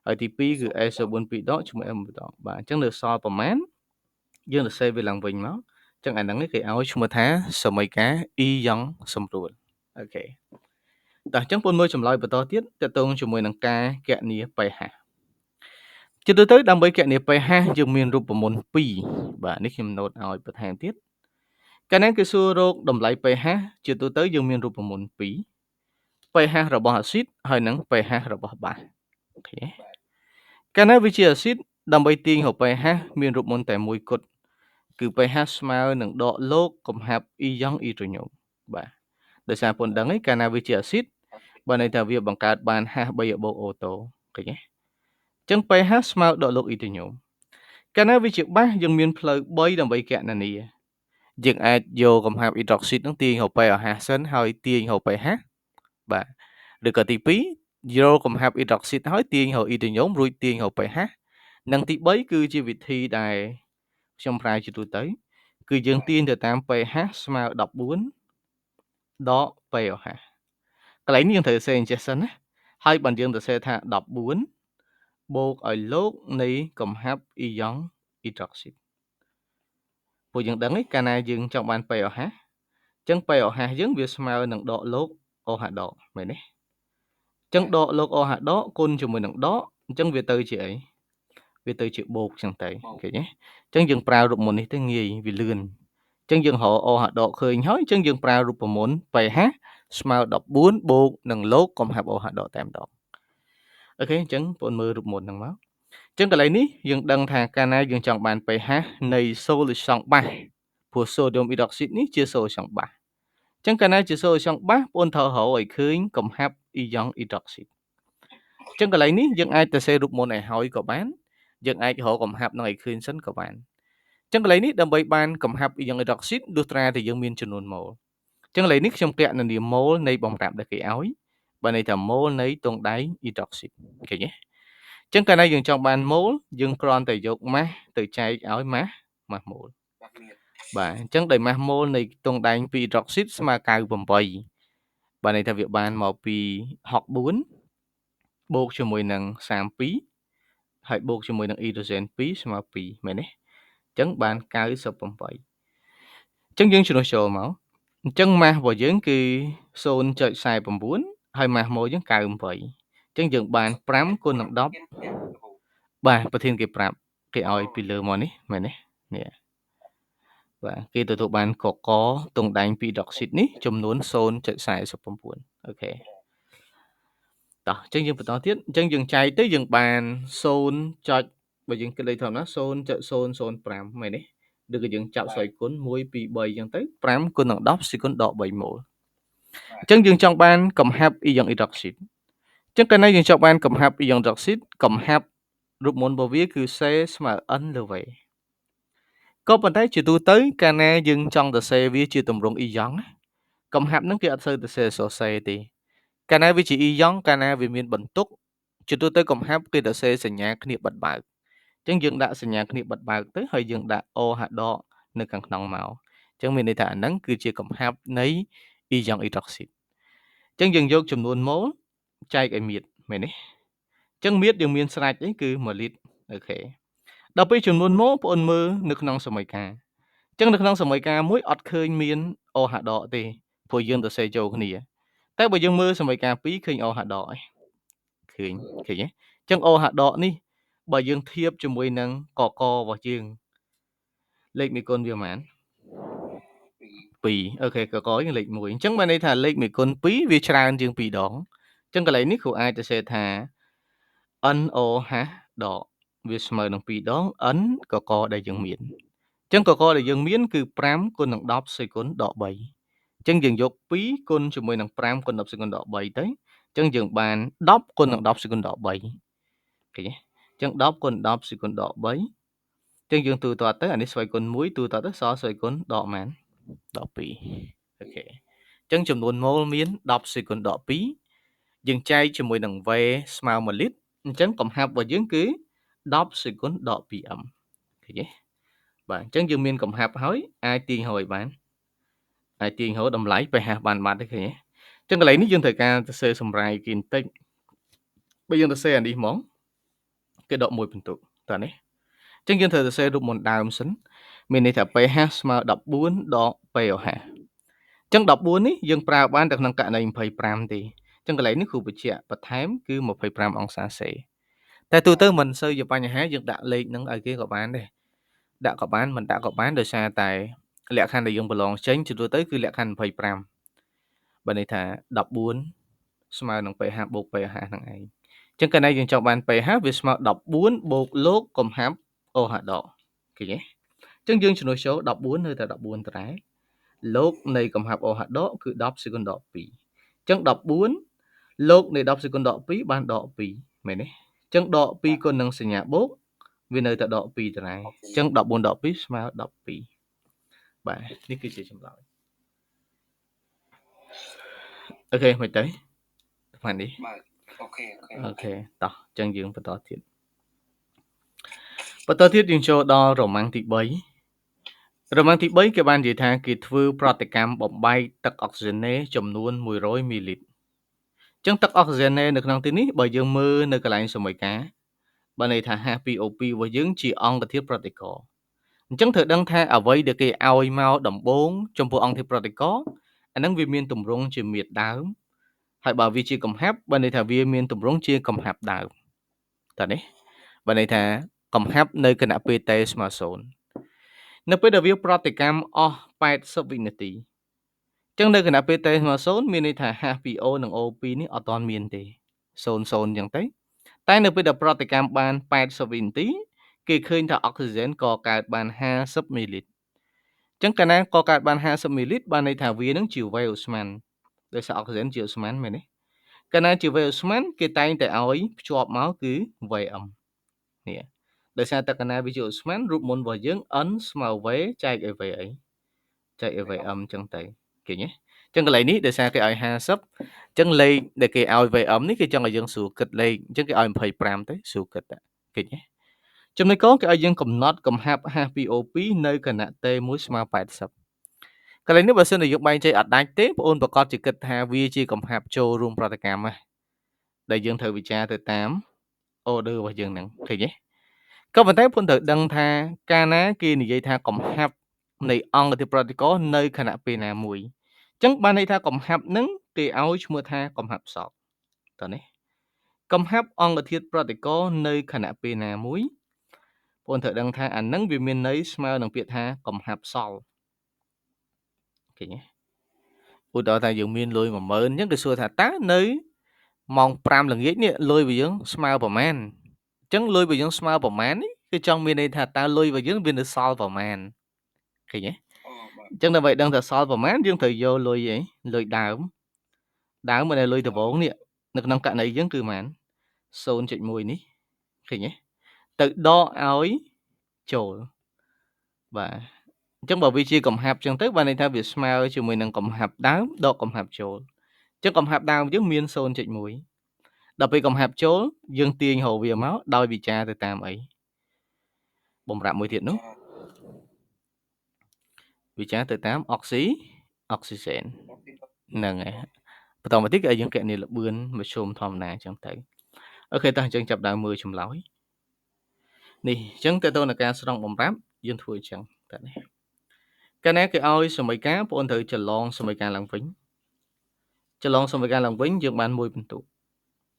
A: ហើយទី2គឺ SO4 2ដកជាមួយ M 2ដកបាទអញ្ចឹងនៅសល់ប្រមាណយើងទៅសេវាឡើងវិញមកអញ្ចឹងអាហ្នឹងគេឲ្យឈ្មោះថាសមីការ E យ៉ង់សម្រួលអូខេតោះអញ្ចឹងពុនមើលចម្លើយបន្តទៀតតកតងជាមួយនឹងការគណនា pH ជាទូទៅដើម្បីគណនា pH យើងមានរូបមន្ត2បាទនេះខ្ញុំណូតឲ្យបន្ថែមទៀតកាលណាគេសួររកតម្លៃ pH ជាទូទៅយើងមានរូបមន្ត2 pH របស់អាស៊ីតហើយនិង pH របស់បាសអូខេកាលណាវាជាអាស៊ីតដើម្បីទាញរក pH មានរូបមន្តតែមួយគត់គឺ pH ស្មើនឹងដកលោកកំហាប់អ៊ីយ៉ង់អ៊ីដ្រូញូមបាទដោយសារពុនដឹងឯកាលណាវាជាអាស៊ីតបើន័យថាវាបង្កើតបាន H3 បូកអូតូឃើញទេអញ្ចឹង pH ស្មើដកលោកអ៊ីដ្រូញូមកាលណាវាជាបាសយើងមានផ្លូវ3ដើម្បីគណនាយើងអាចយកកំហាប់អ៊ីដ្រុកស៊ីតនឹងទាញរក pH សិនហើយទាញរក pH បាទឬក៏ទី2យកកំហាប់អ៊ីដ្រុកស៊ីតហើយទាញរកអ៊ីដ្រូញូមរួចទាញរក pH និងទី3គឺជាវិធីដែលខ្ញុំប្រើជាទូទៅគឺយើងទាញទៅតាម pH ស្មើ14ដក pH កន្លែងនេះយើងត្រូវសេអញ្ចេះសិនណាហើយបើយើងទៅសេថា14បូកឲ្យលោកនៃកំហាប់អ៊ីយ៉ង់អ៊ីដ្រុកស៊ីតពួកយើងដឹងឯកាលណាយើងចង់បាន pH អញ្ចឹង pH យើងវាស្មើនឹងដកលោក OH ដកមែនទេអញ្ចឹងដកលោក OH ដកគុណជាមួយនឹងដកអញ្ចឹងវាទៅជាអីវាទៅជាបូកអញ្ចឹងទៅឃើញទេអញ្ចឹងយើងប្រើរូបមន្តនេះទៅងាយវាលឿនអញ្ចឹងយើងរក OH ដកឃើញហើយអញ្ចឹងយើងប្រើរូបមន្ត pH ស្មើ14បូកនឹងលោកកំហាប់ OH ដកតែម្ដងអូខេអញ្ចឹងបងមើលរូបមន្តហ្នឹងមកអញ្ចឹងកន្លែងនេះយើងដឹងថាកាលណាយើងចង់បាន pH នៃ solution បាសព្រោះ sodium hydroxide នេះជា solution បាសអញ្ចឹងកាលណាជា solution បាសបងត្រូវរកឲ្យឃើញកំហាប់អ៊ីយ៉ង់ hydroxide អញ្ចឹងកន្លែងនេះយើងអាចទៅសេរូបមន្តឲ្យហើយក៏បានយើងអាចរកកំហាប់នឹងឲ្យឃើញសិនក៏បានអញ្ចឹងកន្លែងនេះដើម្បីបានកំហាប់អ៊ីយ៉ង់ hydroxide លុះត្រាតែយើងមានចំនួនម៉ូលអញ្ចឹងកន្លែងនេះខ្ញុំគណនាម៉ូលនៃបំរាប់ដែលគេឲ្យបើន័យថាម៉ូលនៃទង់ដែង hydroxide ឃើញទេអញ្ចឹងកាលណាយើងចង់បានម៉ូលយើងគ្រាន់តែយកម៉ាស់ទៅចែកឲ្យម៉ាស់ម៉ូលបាទអញ្ចឹងដោយម៉ាស់ម៉ូលនៃទង់ដែងពី hydroxide ស្មើ98បាទន័យថាវាបានមកពី64បូកជាមួយនឹង32ហើយបូកជាមួយនឹង hydrogen 2ស្មើ2មែនទេអញ្ចឹងបាន98អញ្ចឹងយើងជំនួសចូលមកអញ្ចឹងម៉ាស់របស់យើងគឺ0.49ហើយម៉ាស់ម៉ូលយើង98អញ្ចឹងយើងបាន5គុណនឹង10បាទប្រធានគេប្រាប់គេឲ្យពីលើមកនេះមែនទេនេះបាទគេទទួលបានកកទង់ដែងពី hydroxide នេះចំនួន0.49អូខេតោះអញ្ចឹងយើងបន្តទៀតអញ្ចឹងយើងចែកទៅយើងបាន0. បើយើងគិតលេខធម្មតា 0.005 មែនទេឬក៏យើងចាប់ស្វ័យគុណ1 2 3អញ្ចឹងទៅ5គុណនឹង10សេគុណដក3ម៉ូលអញ្ចឹងយើងចង់បានកំហាប់អ៊ីយ៉ង់អ៊ីដ្រុកស៊ីតអញ្ចឹងកាលណាយើងចង់បានកំហាប់អ៊ីយ៉ង់អ៊ីដ្រុកស៊ីតកំហាប់រូបមន្តរបស់វាគឺ C ស្មើ N លើ V ក៏ប៉ុន្តែជាទូទៅកាលណាយើងចង់ទៅសេវាជាទម្រង់អ៊ីយ៉ង់កំហាប់ហ្នឹងគេអត់សូវទៅសេអក្សរ C ទេកាលណាវាជាអ៊ីយ៉ង់កាលណាវាមានបន្ទុកជាទូទៅកំហាប់គេទៅសេសញ្ញាគ្នាបិទបើកអញ្ចឹងយើងដាក់សញ្ញាគ្នាបិទបើកទៅហើយយើងដាក់ OH ដកនៅខាងក្នុងមកអញ្ចឹងមានន័យថាអាហ្នឹងគឺជាកំហាប់នៃអ៊ីយ៉ង់អ៊ីដ្រុកស៊ីតអញ្ចឹងយើងយកចំនួនម៉ូលចែកឲ្យមៀតមែនទេអញ្ចឹងមៀតយើងមានស្រេចអីគឺ1លីត្រអូខេដល់ពេលចំនួនម៉ូលបងប្អូនមើលនៅក្នុងសមីការ ចឹងនៅក្នុងសម័យកាលមួយអត់ឃើញមានអហាដកទេព្រោះយើងទៅសេចូលគ្នាតែបើយើងមើលសម័យកាល2ឃើញអហាដកឯងឃើញទេចឹងអហាដកនេះបើយើងធៀបជាមួយនឹងកករបស់យើងលេខមេគុណវាប៉ុន្មាន2អូខេកកយើងលេខ1អញ្ចឹងបានន័យថាលេខមេគុណ2វាច្រើនជាង2ដងអញ្ចឹងកន្លែងនេះគ្រូអាចទៅសេថា n អហាដកវាស្មើនឹង2ដង n កកដែលយើងមានអញ្ចឹងកកដែលយើងមានគឺ5គុណនឹង10សេគុណដក3អញ្ចឹងយើងយក2គុណជាមួយនឹង5គុណ10សេគុណដក3ទៅអញ្ចឹងយើងបាន10គុណនឹង10សេគុណដក3ឃើញទេអញ្ចឹង10គុណ10សេគុណដក3អញ្ចឹងយើងទូទាត់ទៅអានេះស្វ័យគុណ1ទូទាត់ទៅសល់ស្វ័យគុណដកប៉ុន្មានដក2អូខេអញ្ចឹងចំនួនម៉ូលមាន10សេគុណដក2យើងចែកជាមួយនឹង V ស្មើ1លីត្រអញ្ចឹងកំហាប់របស់យើងគឺ10សេគុណដក 2m ឃើញទេបាទអញ្ចឹងយើងមានកំហាប់ហើយអាចទាញរយបានអាចទាញរកតម្លៃ pH បានបាត់ទេឃើញទេអញ្ចឹងកន្លែងនេះយើងត្រូវការទៅសេសម្រាយគេបន្តិចបើយើងទៅសេអានេះហ្មងគេដក1ពិន្ទុតើនេះអញ្ចឹងយើងត្រូវទៅសេរូបមន្តដើមសិនមានន័យថា pH ស្មើ14ដក pH អញ្ចឹង14នេះយើងប្រើបានតែក្នុងករណី25ទេអញ្ចឹងកន្លែងនេះគ្រូបញ្ជាក់បន្ថែមគឺ25អង្សាសេតែទូទៅមិនសូវជាបញ្ហាយើងដាក់លេខហ្នឹងឲ្យគេក៏បានដែរដាក់ក៏បានមិនដាក់ក៏បានដោយសារតែលក្ខខណ្ឌដែលយើងប្រឡងចេញជាទូទៅគឺលក្ខខណ្ឌ25បើន័យថា14ស្មើនឹង pH បូក pH ហ្នឹងឯងអញ្ចឹងកាលណាយើងចង់បាន pH វាស្មើ14បូកលោកកំហាប់អូហាដកឃើញទេអញ្ចឹងយើងជំនួសចូល14នៅតែ14ត្រែលោកនៃកំហាប់អូហាដកគឺ10សេគុណដក2អញ្ចឹង14លោកនៃ10សេគុណដក2បានដក2មែនទេអញ្ចឹងដក2គុណនឹងសញ្ញាបូកវានៅតែដក2ត្រែអញ្ចឹង14ដក2ស្មើ12បាទនេះគឺជាចម្លើយអូខេមិនទេស្មាននេះ
B: បាទអូខេ
A: តោះអញ្ចឹងយើងបន្តទៀតយើងចូលដល់រម៉ាំងទី3រម៉ាំងទី3គេបាននិយាយថាគេធ្វើប្រតិកម្មបំបែកទឹកអុកស៊ីហ្សនេចំនួន100មីលីត្រអញ្ចឹងទឹកអុកស៊ីហ្សនេនៅក្នុងទីនេះបើយើងមើលនៅកន្លែងសម័យកាលបើន័យថា H2O2 របស់យើងជាអង្គធាតុប្រតិករអញ្ចឹងត្រូវដឹងថាអ្វីដែលគេឲ្យមកដំបូងចំពោះអង្គធាតុប្រតិករអាហ្នឹងវាមានទម្រង់ជាមាត្រដើមហើយបើវាជាកំហាប់បើន័យថាវាមានទម្រង់ជាកំហាប់ដើមតើនេះបើន័យថាកំហាប់នៅគណៈពេលតេស្មើ0នៅពេលដែលវាប្រតិកម្មអស់80វិនាទីអញ្ចឹងនៅគណៈពេលតេស្មើ0មានន័យថា H2O និង O2 នេះអត់ទាន់មានទេ0 0អញ្ចឹងទៅតែនៅពេលដែលប្រតិកម្មបាន80វិនាទីគេឃើញថាអុកស៊ីហ្សែនកកើតបាន50មីលីត្រអញ្ចឹងកាលណាកកើតបាន50មីលីត្របានន័យថាវានឹងជាវ៉េវស្មានដោយសារអុកស៊ីហ្សែនជាឧស្ម័នមែនទេកាលណាជាវ៉េវឧស្ម័នគេតែងតែឲ្យភ្ជាប់មកគឺ Vm នេះដោយសារតែកាលណាវាជាឧស្ម័នរូបមន្តរបស់យើង n ស្មើ v ចែកឲ្យ v អីចែកឲ្យ vm អញ្ចឹងទៅឃើញទេអញ្ចឹងកន្លែងនេះដោយសារគេឲ្យ50អញ្ចឹងលេខដែលគេឲ្យ vm នេះគេចង់ឲ្យយើងស្រួលគិតលេខអញ្ចឹងគេឲ្យ25ទៅស្រួលគិតឃើញទេចំណុចកគេឲ្យយើងកំណត់កំហាប់ H2O2 នៅគណៈ T1 ស្មើ80កន្លែងនេះបើសិនជាយើងបែងចែកអត់ដាច់ទេបងអូនប្រកាសជាគិតថាវាជាកំហាប់ចូលរួមប្រតិកម្មហ្នឹងដែលយើងត្រូវវិចារទៅតាម order របស់យើងហ្នឹងឃើញទេក៏ប៉ុន្តែបងត្រូវដឹងថាកាលណាគេនិយាយថាកំហាប់នៃអង្គធាតុប្រតិករនៅគណៈពេលណាមួយអញ្ចឹងបានន័យថាកំហាប់ហ្នឹងគេឲ្យឈ្មោះថាកំហាប់សោកតើនេះកំហាប់អង្គធាតុប្រតិករនៅគណៈពេលណាមួយបងត្រូវដឹងថាអាហ្នឹងវាមានន័យស្មើនឹងពាក្យថាកំហាប់សល់ឃើញទេឧទាហរណ៍ថាយើងមានលុយ 10000 អញ្ចឹងគេសួរថាតើនៅម៉ោង5ល្ងាចនេះលុយរបស់យើងស្មើប្រមាណអញ្ចឹងលុយរបស់យើងស្មើប្រមាណនេះគឺចង់មានន័យថាតើលុយរបស់យើងវានៅសល់ប្រមាណឃើញទេអញ្ចឹងដើម្បីដឹងថាសល់ប្រមាណយើងត្រូវយកលុយអីលុយដើមមកនៅលុយដំបូងនេះនៅក្នុងករណីយើងគឺប៉ុន្មាន 0.1 នេះឃើញទេទៅដកឲ្យចូលបាទអញ្ចឹងបើវាជាកំហាប់អញ្ចឹងទៅបានន័យថាវាស្មើជាមួយនឹងកំហាប់ដើមដកកំហាប់ចូលអញ្ចឹងកំហាប់ដើមយើងមាន 0.1 ដល់ពេលកំហាប់ចូលយើងទាញរកវាមកដោយវិចារទៅតាមអីបំរាប់មួយទៀតនោះវិចារទៅតាមអុកស៊ីហ្សែនហ្នឹងហើយបន្តមកទៀតគឺឲ្យយើងគណនាល្បឿនមធ្យមធម្មតាអញ្ចឹងទៅអូខេតោះអញ្ចឹងចាប់ដើមមើលចម្លើយនេះអញ្ចឹងតើតើនឹងការស្រង់បំរាប់យើងធ្វើអញ្ចឹងតើនេះ កាលណាគេឲ្យសមីការបងត្រូវច្រឡងសមីការឡើងវិញច្រឡងសមីការឡើងវិញយើងបាន1ពិន្ទុ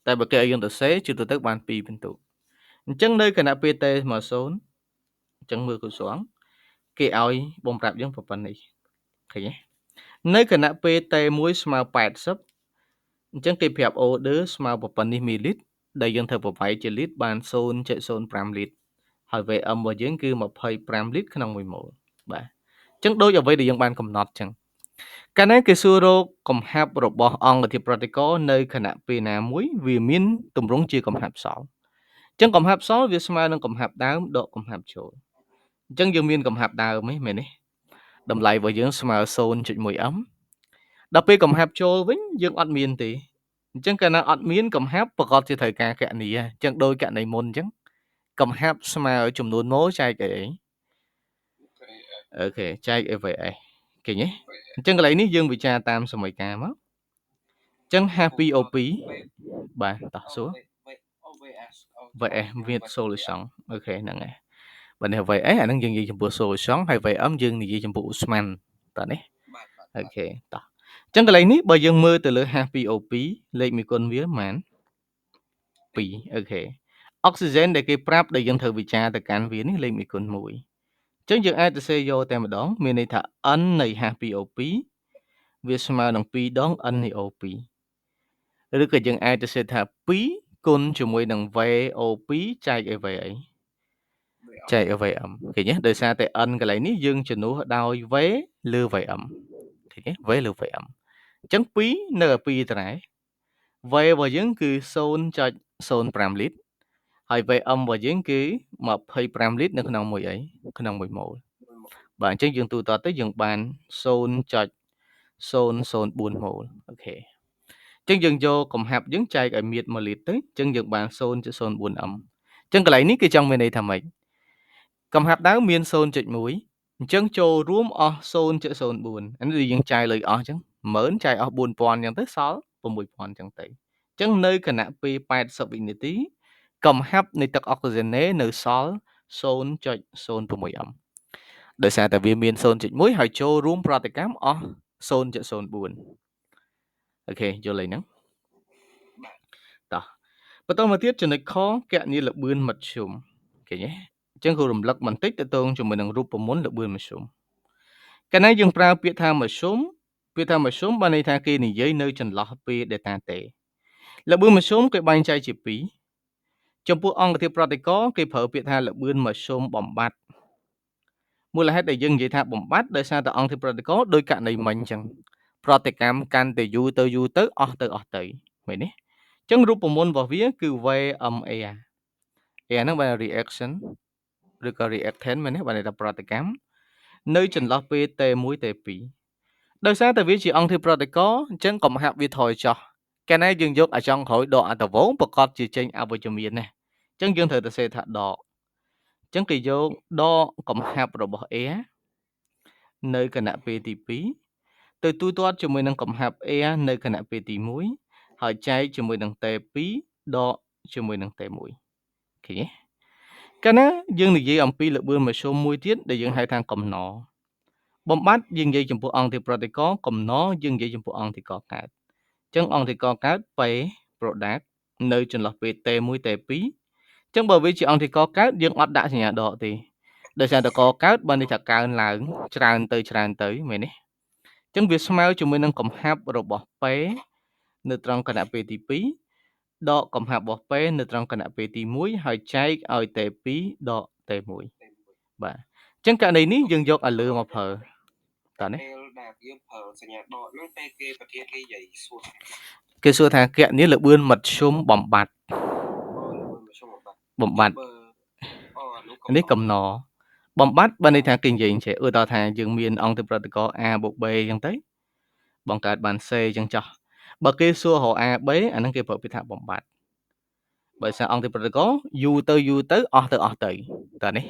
A: តែបើគេឲ្យយើងទៅសេជឿទៅបាន2ពិន្ទុអញ្ចឹងនៅគណៈពេលតេស្មើ0អញ្ចឹងមើលគូស្រង់គេឲ្យបំប្រាប់យើងប៉ុណ្ណេះឃើញទេនៅគណៈពេលតេ1ស្មើ80អញ្ចឹងគេប្រាប់ order ស្មើប៉ុណ្ណេះមីលីត្រដែលយើងត្រូវប្រវាយជាលីត្របាន 0.05 លីត្រហើយ VM របស់យើងគឺ25លីត្រក្នុង1ម៉ូលបាទអញ្ចឹងដូចអ្វីដែលយើងបានកំណត់អញ្ចឹងកាលណាគេសួររកកំហាប់របស់អង្គធាតុប្រតិករនៅគណៈពេលណាមួយវាមានទម្រង់ជាកំហាប់សល់អញ្ចឹងកំហាប់សល់វាស្មើនឹងកំហាប់ដើមដកកំហាប់ចូលអញ្ចឹងយើងមានកំហាប់ដើមហ្នឹងមែនទេតម្លៃរបស់យើងស្មើ 0.1m ដល់ពេលកំហាប់ចូលវិញយើងអត់មានទេអញ្ចឹងកាលណាអត់មានកំហាប់ប្រកបជាត្រូវការកណនីអញ្ចឹងដោយកណនីមុនអញ្ចឹងកំហាប់ស្មើចំនួនម៉ូលចែកអីអូខេចែក AVS ឃើញទេអញ្ចឹងកន្លែងនេះយើងវិចារតាមសមីការមកអញ្ចឹង H2O2 បាទតោះសួរ VS វា solution អូខេហ្នឹងហើយបើនេះ VS អាហ្នឹងយើងនិយាយចំពោះ solution ហើយ VM យើងនិយាយចំពោះឧស្ម័នតើនេះអូខេតោះអញ្ចឹងកន្លែងនេះបើយើងមើលទៅលើ H2O2 លេខមួយគុណវាប៉ុន្មាន2អូខេអុកស៊ីហ្សែនដែលគេប្រាប់ដែលយើងត្រូវវិចារទៅកាន់វានេះលេខមួយគុណ1អញ្ចឹងយើងអាចទៅសេយកតែម្ដងមានន័យថា n នៃ H2O2 វាស្មើនឹង2ដង n នៃ O2 ឬក៏យើងអាចទៅសេថា2គុណជាមួយនឹង VO2 ចែក AV អីចែក VM ឃើញទេដោយសារតែ n កន្លែងនេះយើងជំនួសដោយ V លើ VM ឃើញទេ V លើ VM អញ្ចឹង2នៅ2ដដែល V របស់យើងគឺ 0.05 លីត្រហើយ VM របស់យើងគឺ25លីត្រនៅក្នុងមួយអីក្នុង1ម៉ូលបាទអញ្ចឹងយើងទូទាត់ទៅយើងបាន0.004 ម៉ូលអូខេអញ្ចឹងយើងយកកំហាប់យើងចែកឲ្យមៀត1លីត្រទៅអញ្ចឹងយើងបាន 0.04m អញ្ចឹងកន្លែងនេះគេចង់មានន័យថាម៉េចកំហាប់ដើមមាន 0.1 អញ្ចឹងចូលរួមអស់ 0.04 អានេះយើងចាយលើអស់អញ្ចឹង10000ចាយអស់ 4000អញ្ចឹងទៅសល់ 6000អញ្ចឹងទៅអញ្ចឹងនៅគណៈពេល80វិនាទីកំហាប់នៃទឹកអុកស៊ីហ្សែននៅសល់ 0.06m ដោយសារតែវាមាន 0.1 ហើយចូលរួមប្រតិកម្មអស់ 0.04 អូខេយល់ហើយហ្នឹងតោះបន្តមកទៀតចំណុចខគណនាល្បឿនមធ្យមឃើញទេអញ្ចឹងគូរំលឹកបន្តិចទៅតងជាមួយនឹងរូបមន្តល្បឿនមធ្យមកាលណាយើងប្រើពាក្យថាមធ្យមបានន័យថាគេនិយាយនៅចន្លោះពេល delta t ល្បឿនមធ្យមគេបែងចែកជា2ចំពោះអង្គធាតុប្រតិករគេប្រើពាក្យថាល្បឿនមធ្យមបំបត្តិមូលហេតុដែលយើងនិយាយថាបំបត្តិដោយសារតែអង្គធាតុប្រតិករដោយករណីមិញអញ្ចឹងប្រតិកម្មកាន់តែយូរទៅអស់ទៅមែនទេអញ្ចឹងរូបមន្តរបស់វាគឺ VMA A ហ្នឹងបាន reaction ឬក៏ reactant មែនទេបានន័យថាប្រតិកម្មនៅចន្លោះពេល T1 T2 ដោយសារតែវាជាអង្គធាតុប្រតិករអញ្ចឹងកំហាប់វាថយចុះកាលណាយើងយកអាចុងក្រោយដកអាត្វងប្រកបជាចេញអវិជ្ជមានណាអញ្ចឹងយើងត្រូវទៅសេថាដកអញ្ចឹងគេយកដកកំហាប់របស់ A នៅគណៈពេលទី2ទៅទូទាត់ជាមួយនឹងកំហាប់ A នៅគណៈពេលទី1ហើយចែកជាមួយនឹង T2 ដកជាមួយនឹង T1 ឃើញទេកាលណាយើងនិយាយអំពីល្បឿនមធ្យមមួយទៀតដែលយើងហៅថាកំណរបំបត្តិយើងនិយាយចំពោះអង្គធាតុប្រតិករកំណរយើងនិយាយចំពោះអង្គធាតុកកើតអញ្ចឹងអង្គធាតុកកើត P product នៅចន្លោះពេល T1 T2 អញ្ចឹងបើវាជាអង្គធាតុកកើតយើងអត់ដាក់សញ្ញាដកទេដោយសារតែកកើតបានន័យថាកើនឡើងច្រើនទៅមែនទេអញ្ចឹងវាស្មើជាមួយនឹងកំហាប់របស់ P នៅត្រង់គណៈពេលទី2ដកកំហាប់របស់ P នៅត្រង់គណៈពេលទី1ហើយចែកឲ្យ T2 ដក T1 បាទអញ្ចឹងករណីនេះយើងយកឲ្យលើមកប្រើតើនេះ
B: ពេលដែលយើងប្រើសញ្ញាដកហ្នឹងពេលគេប្រធានគេនិយាយសួរ
A: គេសួរថាគណនាល្បឿនមធ្យមបំបត្តិនេះកំណរបំបត្តិបានន័យថាគេនិយាយអញ្ចឹងឧទាហរណ៍ថាយើងមានអង្គធាតុប្រតិករ A បូក B អញ្ចឹងទៅបង្កើតបាន C អញ្ចឹងចោះបើគេសួររក A B អាហ្នឹងគេប្រើពាក្យថាបំបត្តិបើសារអង្គធាតុប្រតិករយូរទៅអស់ទៅតើនេះ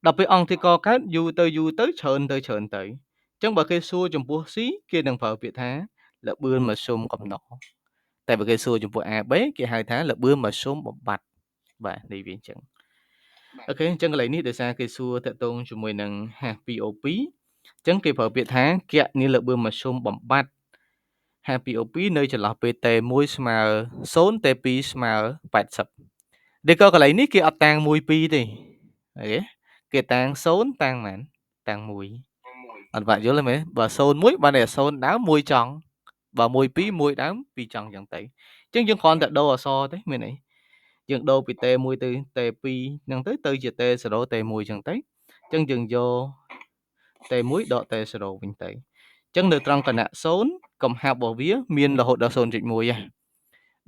A: ដល់ពេលអង្គធាតុកកើតយូរទៅច្រើនទៅអញ្ចឹងបើគេសួរចំពោះ C គេនឹងប្រើពាក្យថាល្បឿនមធ្យមកំណរតែបើគេសួរចំពោះ AB គេហៅថាល្បឿនមធ្យមបំបត្តិបាទនេះវាអញ្ចឹងអូខេអញ្ចឹងកន្លែងនេះដោយសារគេសួរតកតងជាមួយនឹង H2O2 ចឹងគេប្រើពាក្យថាគណនាល្បឿនមធ្យមបំបត្តិ HPO2 នៅចន្លោះពេល T1 ស្មើ0 T2 ស្មើ80 ឬក៏កន្លែងនេះគេអត់តាំង1 2ទេអូខេគេតាំង0តាំងប៉ុន្មានតាំង1អត់បាក់យល់ទេមែនបើ0 1បានតែ0ដើម1ចង់បើ1 2 1ដើម2ចង់ចឹងទៅអញ្ចឹងយើងគ្រាន់តែដូរអក្សរទេមានអីយើងដូរពី T1 ទៅ T2 ហ្នឹងទៅជា T0 T1 ចឹងទៅអញ្ចឹងយើងយក T1 ដក T0 វិញទៅអញ្ចឹងនៅត្រង់គណៈ0កំហាប់របស់វាមានរហូតដល់ 0.1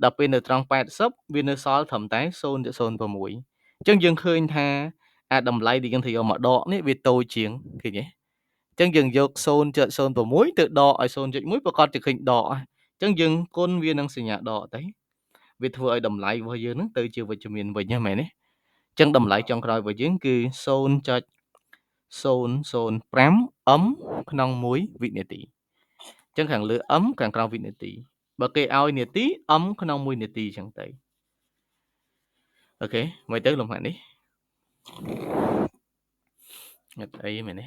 A: ដល់ពេលនៅត្រង់80វានៅសល់ត្រឹមតែ 0.06 អញ្ចឹងយើងឃើញថាអាតម្លៃដែលយើងត្រូវយកមកដកនេះវាតូចជាងឃើញទេអញ្ចឹងយើងយក 0.06 ទៅដកឲ្យ 0.1 ប្រកាសជាឃើញដកអញ្ចឹងយើងគុណវានឹងសញ្ញាដកទៅវាធ្វើឲ្យតម្លៃរបស់យើងនឹងទៅជាវិជ្ជមានវិញហ្នឹងមែនទេអញ្ចឹងតម្លៃចុងក្រោយរបស់យើងគឺ 0.005 m ក្នុង 1 វិនាទីអញ្ចឹងខាងលើ m ខាងក្រោមវិនាទីបើគេឲ្យនាទី m ក្នុង 1 នាទីអញ្ចឹងទៅអូខេមើលទៅលំហាត់នេះអត់អីមែនទេ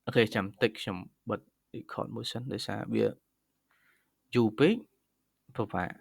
A: អូខេចាំតិចខ្ញុំបិទ record មួយសិនដោយសារវាយូរពេកពិបាក